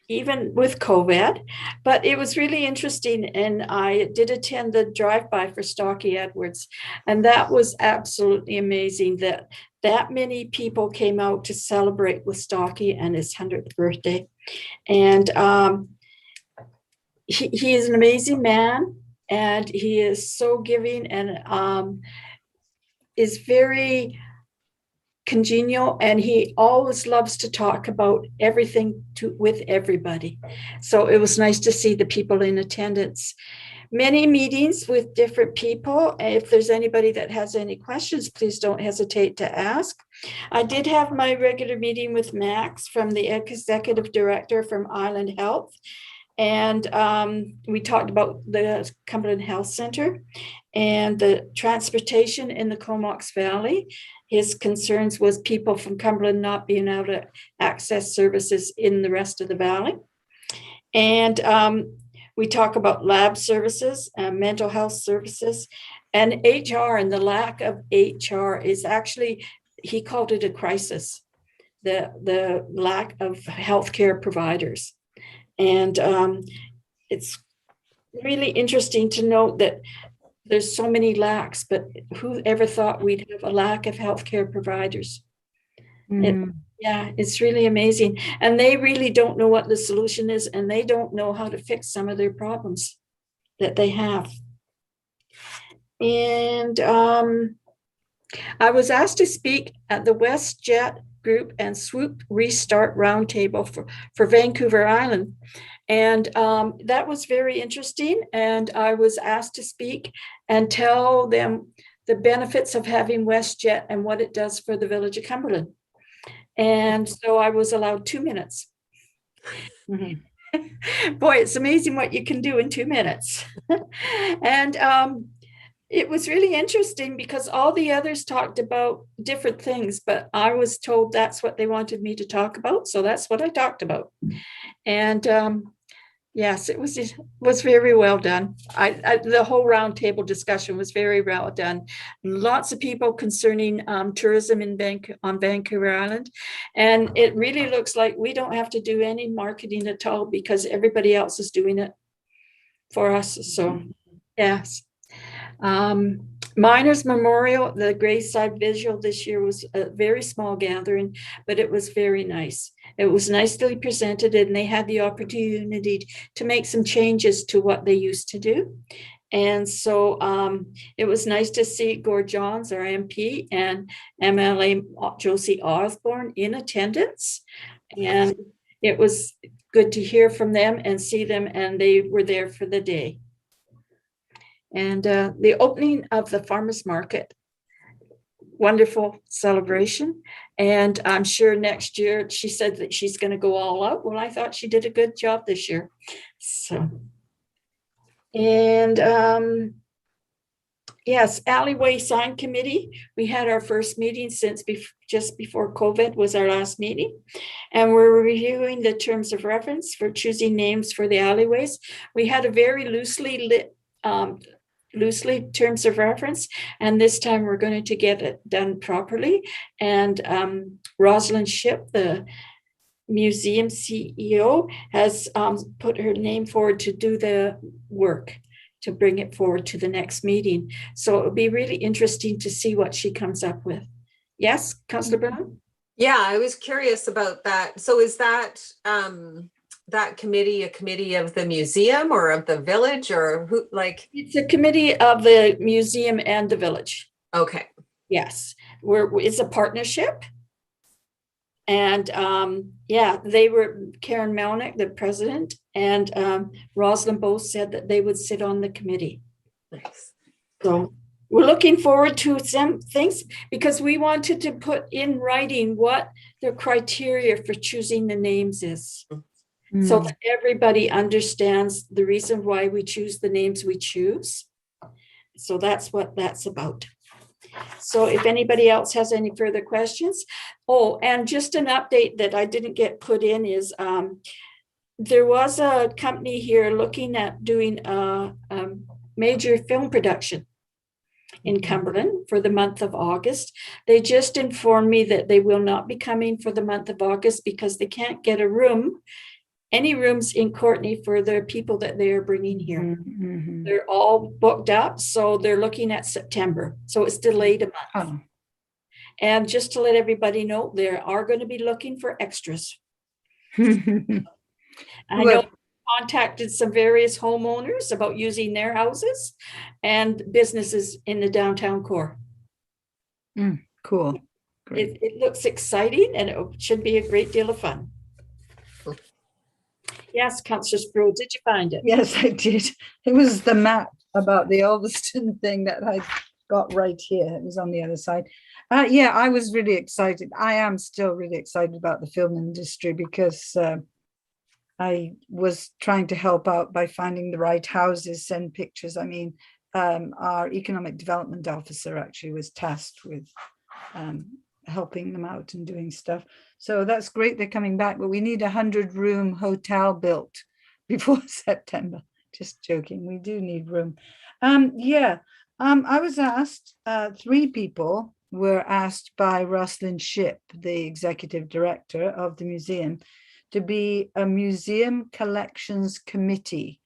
even with COVID, but it was really interesting. And I did attend the drive-by for Stocky Edwards, and that was absolutely amazing that many people came out to celebrate with Stocky and his 100th birthday. And he is an amazing man, and he is so giving, and is very congenial, and he always loves to talk about everything with everybody. So it was nice to see the people in attendance. Many meetings with different people. If there's anybody that has any questions, please don't hesitate to ask. I did have my regular meeting with Max, from the executive director from Island Health. And we talked about the Cumberland Health Center and the transportation in the Comox Valley. His concerns was people from Cumberland not being able to access services in the rest of the valley. And we talk about lab services, mental health services, and HR, and the lack of HR is actually, he called it a crisis, the lack of healthcare providers. And it's really interesting to note that there's so many lacks, but who ever thought we'd have a lack of healthcare providers? Yeah, it's really amazing. And they really don't know what the solution is, and they don't know how to fix some of their problems that they have. And I was asked to speak at the WestJet Group and Swoop Restart Roundtable for Vancouver Island. And that was very interesting. And I was asked to speak and tell them the benefits of having WestJet and what it does for the village of Cumberland. And so I was allowed 2 minutes. Boy, it's amazing what you can do in 2 minutes. And it was really interesting because all the others talked about different things, but I was told that's what they wanted me to talk about. So that's what I talked about. And yes, it was very well done. The whole roundtable discussion was very well done. Lots of people concerning tourism on Vancouver Island. And it really looks like we don't have to do any marketing at all because everybody else is doing it for us. So yes. Miners Memorial, the Graveside Visual this year was a very small gathering, but it was very nice. It was nicely presented and they had the opportunity to make some changes to what they used to do. And so it was nice to see Gord Johns, our MP, and MLA Josie Osborne in attendance. And it was good to hear from them and see them, and they were there for the day. And the opening of the farmers market, wonderful celebration. And I'm sure next year, she said that she's going to go all out. Well, I thought she did a good job this year. So, and yes, Alleyway Sign Committee. We had our first meeting since just before COVID was our last meeting. And we're reviewing the terms of reference for choosing names for the alleyways. We had a very loosely terms of reference, and this time we're going to get it done properly. And Rosalind Shipp, the museum CEO, has put her name forward to do the work to bring it forward to the next meeting. So it'll be really interesting to see what she comes up with. Yes, Councillor Brown? Yeah, I was curious about that. So is that that committee a committee of the museum or of the village, or who, like? It's a committee of the museum and the village. Okay. Yes, it's a partnership. And yeah, they were, Karen Melnick, the president, and Rosalind both said that they would sit on the committee. Nice. So we're looking forward to some things because we wanted to put in writing what the criteria for choosing the names is. So that everybody understands the reason why we choose the names we choose. So that's what that's about. So if anybody else has any further questions. Oh, and just an update that I didn't get put in is there was a company here looking at doing a major film production in Cumberland for the month of August. They just informed me that they will not be coming for the month of August because they can't get a room, any rooms in Courtenay for the people that they are bringing here. They're all booked up, so they're looking at September. So it's delayed a month. And just to let everybody know, they are going to be looking for extras. I know contacted some various homeowners about using their houses and businesses in the downtown core. Cool. It looks exciting and it should be a great deal of fun. Yes, Councillor Sproul, did you find it? Yes, I did. It was the map about the Ulverston thing that I got right here. It was on the other side. Yeah, I was really excited. I am still really excited about the film industry because I was trying to help out by finding the right houses, send pictures. I mean, our economic development officer actually was tasked with helping them out and doing stuff. So that's great they're coming back, but we need 100-room hotel built before September. Just joking, we do need room. I was asked, 3 people were asked by Rosalind Shipp, the executive director of the museum, to be a museum collections committee.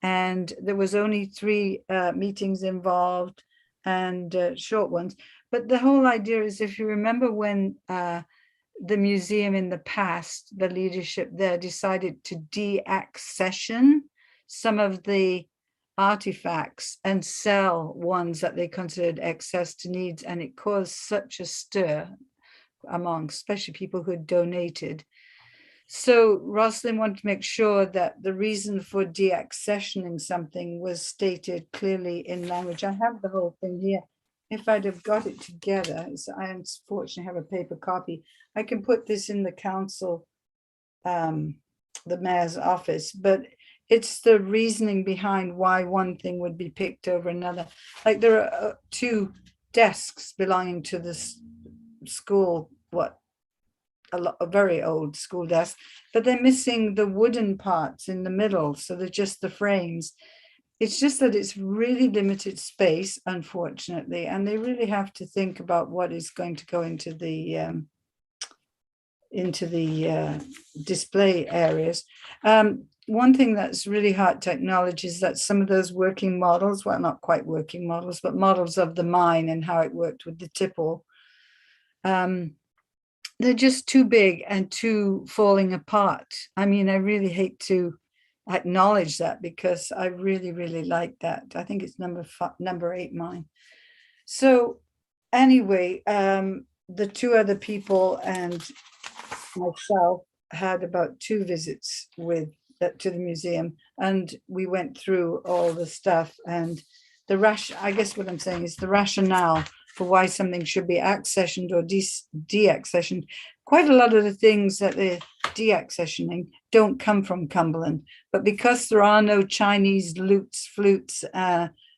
And there was only 3 meetings involved and short ones. But the whole idea is, if you remember when the museum in the past, the leadership there decided to deaccession some of the artifacts and sell ones that they considered excess to needs, and it caused such a stir among especially people who had donated. So Rosalind wanted to make sure that the reason for deaccessioning something was stated clearly in language. I have the whole thing here. If I'd have got it together, so I unfortunately have a paper copy. I can put this in the council, the mayor's office, but it's the reasoning behind why one thing would be picked over another. Like there are two desks belonging to this school, a very old school desk, but they're missing the wooden parts in the middle, so they're just the frames. It's just that it's really limited space, unfortunately, and they really have to think about what is going to go into the display areas. One thing that's really hard to acknowledge is that some of those working models, well, not quite working models, but models of the mine and how it worked with the tipple, they're just too big and too falling apart. I mean, I really hate to acknowledge that because I really, really like that. I think it's number 8 mine. So anyway, the two other people and myself had about 2 visits to the museum, and we went through all the stuff, and I guess what I'm saying is the rationale for why something should be accessioned or deaccessioned. Quite a lot of the things that they're deaccessioning don't come from Cumberland, but because there are no Chinese flutes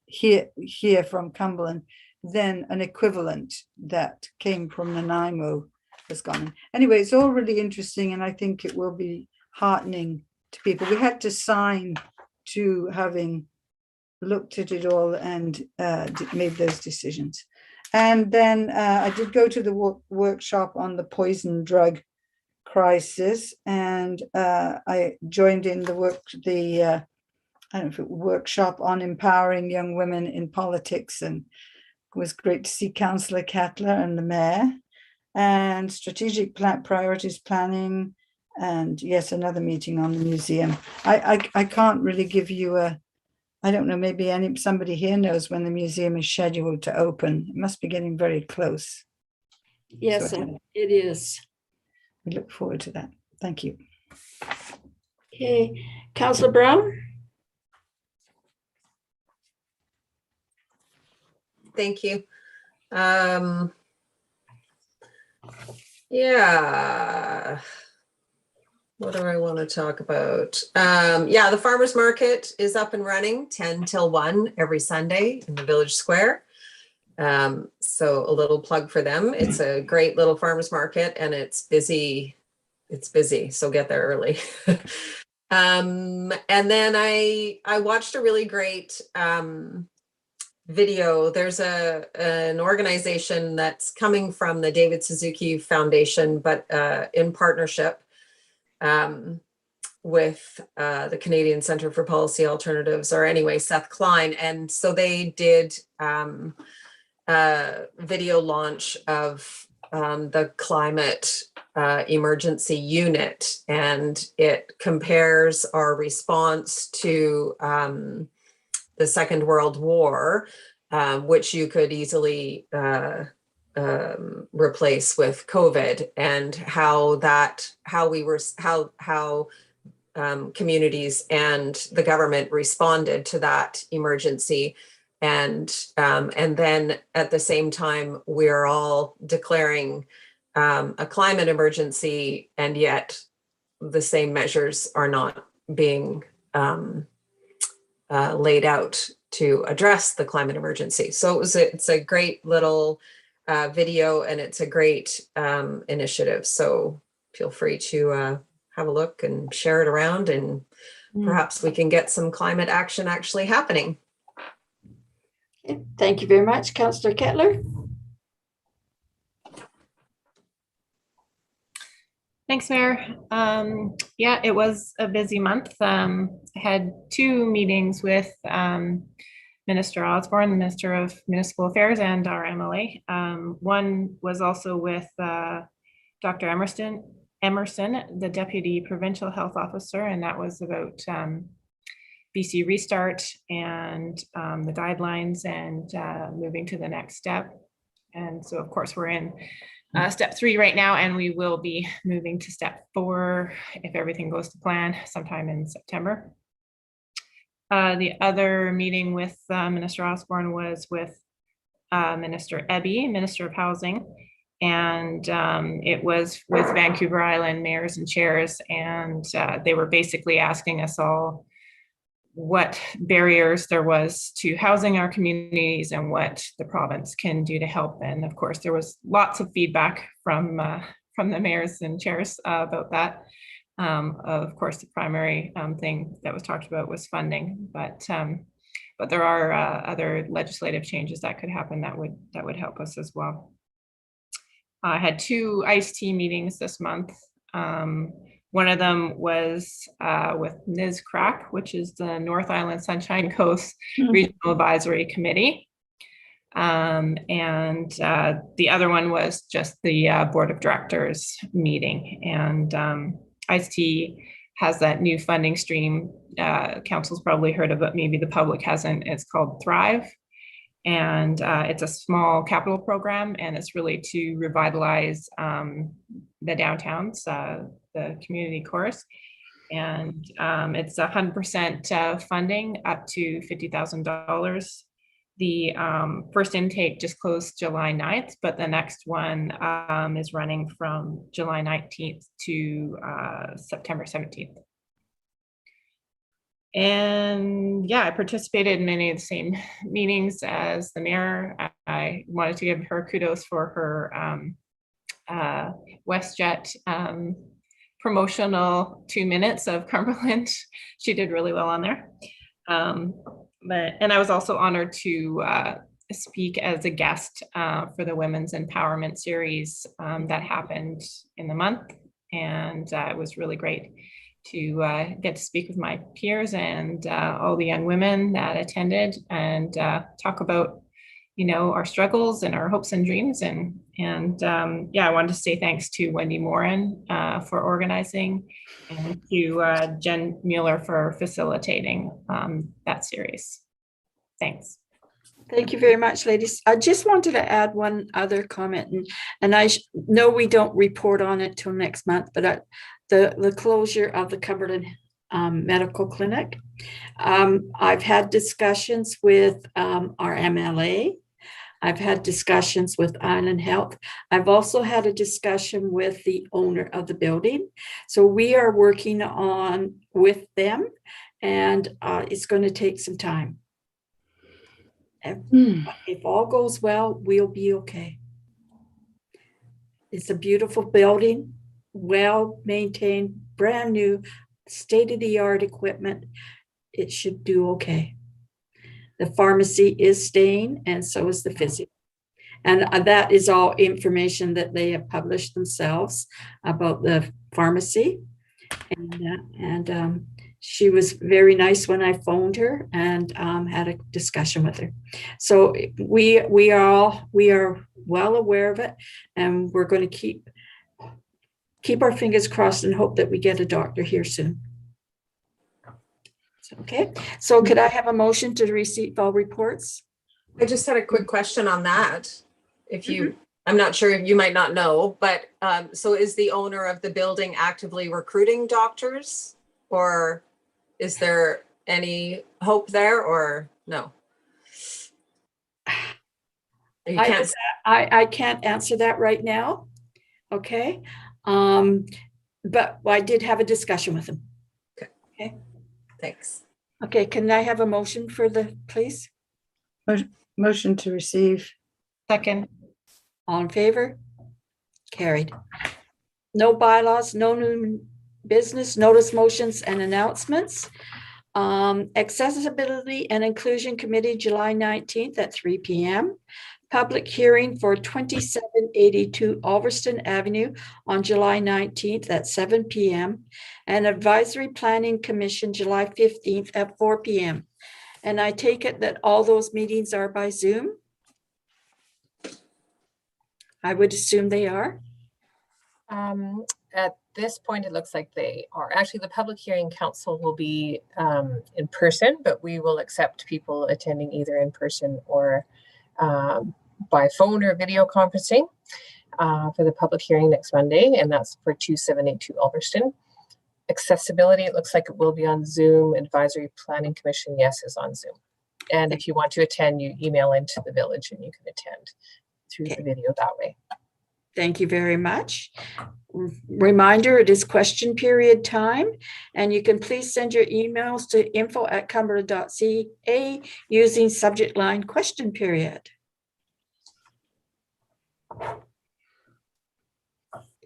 here from Cumberland, then an equivalent that came from Nanaimo has gone in. Anyway, it's all really interesting, and I think it will be heartening to people. We had to sign to having looked at it all and made those decisions. And then I did go to the workshop on the poison drug crisis, and I joined in the workshop on empowering young women in politics, and it was great to see Councillor Cattler and the mayor, and strategic priorities planning, and yes, another meeting on the museum. I can't really give you I don't know, maybe somebody here knows when the museum is scheduled to open. It must be getting very close. Yes, So it is. we look forward to that. Thank you. Okay, Councillor Brown? Thank you. Yeah. What do I want to talk about? Yeah, the farmers market is up and running 10 till 1 every Sunday in the village square. So a little plug for them. It's a great little farmers market, and it's busy. It's busy, so get there early. And then I watched a really great video. There's an organization that's coming from the David Suzuki Foundation, but in partnership with the Canadian Centre for Policy Alternatives, or anyway, Seth Klein. And so they did a video launch of the climate emergency unit, and it compares our response to the Second World War, which you could easily replace with COVID, and how communities and the government responded to that emergency. And then at the same time, we're all declaring a climate emergency, and yet the same measures are not being laid out to address the climate emergency. So it's a great little video, and it's a great initiative. So feel free to have a look and share it around, and perhaps we can get some climate action actually happening. Okay, thank you very much, Councillor Kettler. Thanks, Mayor. Yeah, it was a busy month. I had 2 meetings with Minister Osborne, the Minister of Municipal Affairs, and our MLA. One was also with Dr. Emerson, the Deputy Provincial Health Officer, and that was about BC Restart and the guidelines and moving to the next step. And so, of course, we're in step 3 right now, and we will be moving to step 4 if everything goes to plan sometime in September. The other meeting with Minister Osborne was with Minister Eby, Minister of Housing, and it was with Vancouver Island mayors and chairs, and they were basically asking us all what barriers there was to housing our communities and what the province can do to help. And of course, there was lots of feedback from the mayors and chairs about that. Of course, the primary thing that was talked about was funding, but there are other legislative changes that could happen that would help us as well. I had 2 ICE-T meetings this month. One of them was with NISCRAC, which is the North Island Sunshine Coast Regional Advisory Committee. And the other one was just the Board of Directors meeting. And ICE-T has that new funding stream. Council's probably heard of it, maybe the public hasn't. It's called Thrive. And it's a small capital program, and it's really to revitalize the downtowns, the community cores. And it's 100% funding up to $50,000. The first intake just closed July 9th, but the next one is running from July 19th to September 17th. And yeah, I participated in many of the same meetings as the mayor. I wanted to give her kudos for her WestJet promotional 2 minutes of Cumberland. She did really well on there. And I was also honored to speak as a guest for the Women's Empowerment Series that happened in the month. And it was really great to get to speak with my peers and all the young women that attended and talk about, you know, our struggles and our hopes and dreams. And yeah, I wanted to say thanks to Wendy Moran for organizing, and to Jen Mueller for facilitating that series. Thanks. Thank you very much, ladies. I just wanted to add one other comment, and I know we don't report on it till next month, but the closure of the Cumberland Medical Clinic. I've had discussions with our MLA. I've had discussions with Island Health. I've also had a discussion with the owner of the building. So we are working on with them, and it's going to take some time. If all goes well, we'll be okay. It's a beautiful building, well maintained, brand new, state-of-the-art equipment. It should do okay. The pharmacy is staying, and so is the physio. And that is all information that they have published themselves about the pharmacy. And she was very nice when I phoned her and had a discussion with her. So we are well aware of it, and we're going to keep our fingers crossed and hope that we get a doctor here soon. Okay, so could I have a motion to receive all reports? I just had a quick question on that. If you, I'm not sure, you might not know, but so is the owner of the building actively recruiting doctors, or is there any hope there, or no? I can't answer that right now. Okay, but I did have a discussion with him. Okay. Thanks. Okay, can I have a motion for the, please? Motion to receive. Second. All in favor? Carried. No bylaws, no new business, notice motions and announcements. Accessibility and Inclusion Committee, July 19th at 3 p.m. Public hearing for 2782 Ulverston Avenue on July 19th at 7 p.m. and Advisory Planning Commission, July 15th at 4 p.m. And I take it that all those meetings are by Zoom? I would assume they are. At this point, it looks like they are. Actually, the public hearing council will be in person, but we will accept people attending either in person or by phone or video conferencing for the public hearing next Monday, and that's for 2782 Ulverston. Accessibility, it looks like it will be on Zoom. Advisory Planning Commission, yes, is on Zoom. And if you want to attend, you email into the village and you can attend through the video that way. Thank you very much. Reminder, it is question period time, and you can please send your emails to info@cumberland.ca using subject line question period.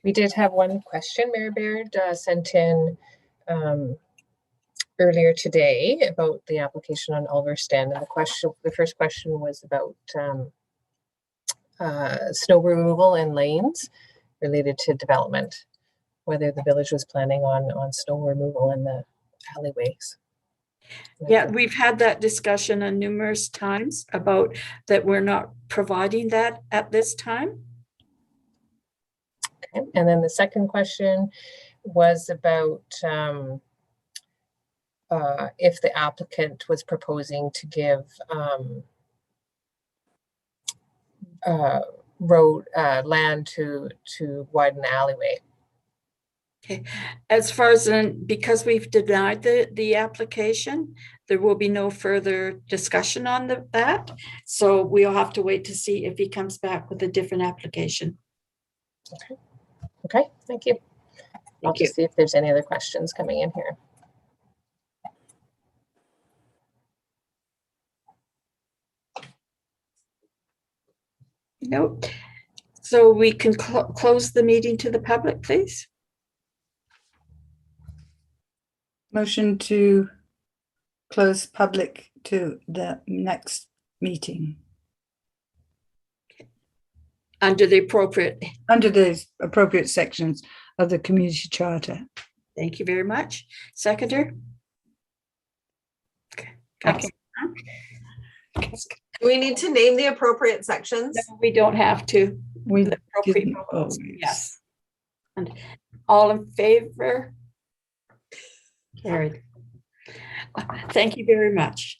We did have one question, Mayor Baird sent in earlier today about the application on Ulverston. And the first question was about snow removal in lanes related to development, whether the village was planning on snow removal in the alleyways. Yeah, we've had that discussion on numerous times about that we're not providing that at this time. Okay. And then the second question was about if the applicant was proposing to give road land to widen the alleyway. Okay, as far as because we've denied the application, there will be no further discussion on that. So we'll have to wait to see if he comes back with a different application. Okay. Okay, thank you. I'll just see if there's any other questions coming in here. Nope. So we can close the meeting to the public, please. Motion to close public to the next meeting Under the appropriate. under the appropriate sections of the community charter. Thank you very much. Seconder? Okay. Do we need to name the appropriate sections? No, we don't have to. We The appropriate didn't proposal, always. yes. And all in favor? Carried. Thank you very much.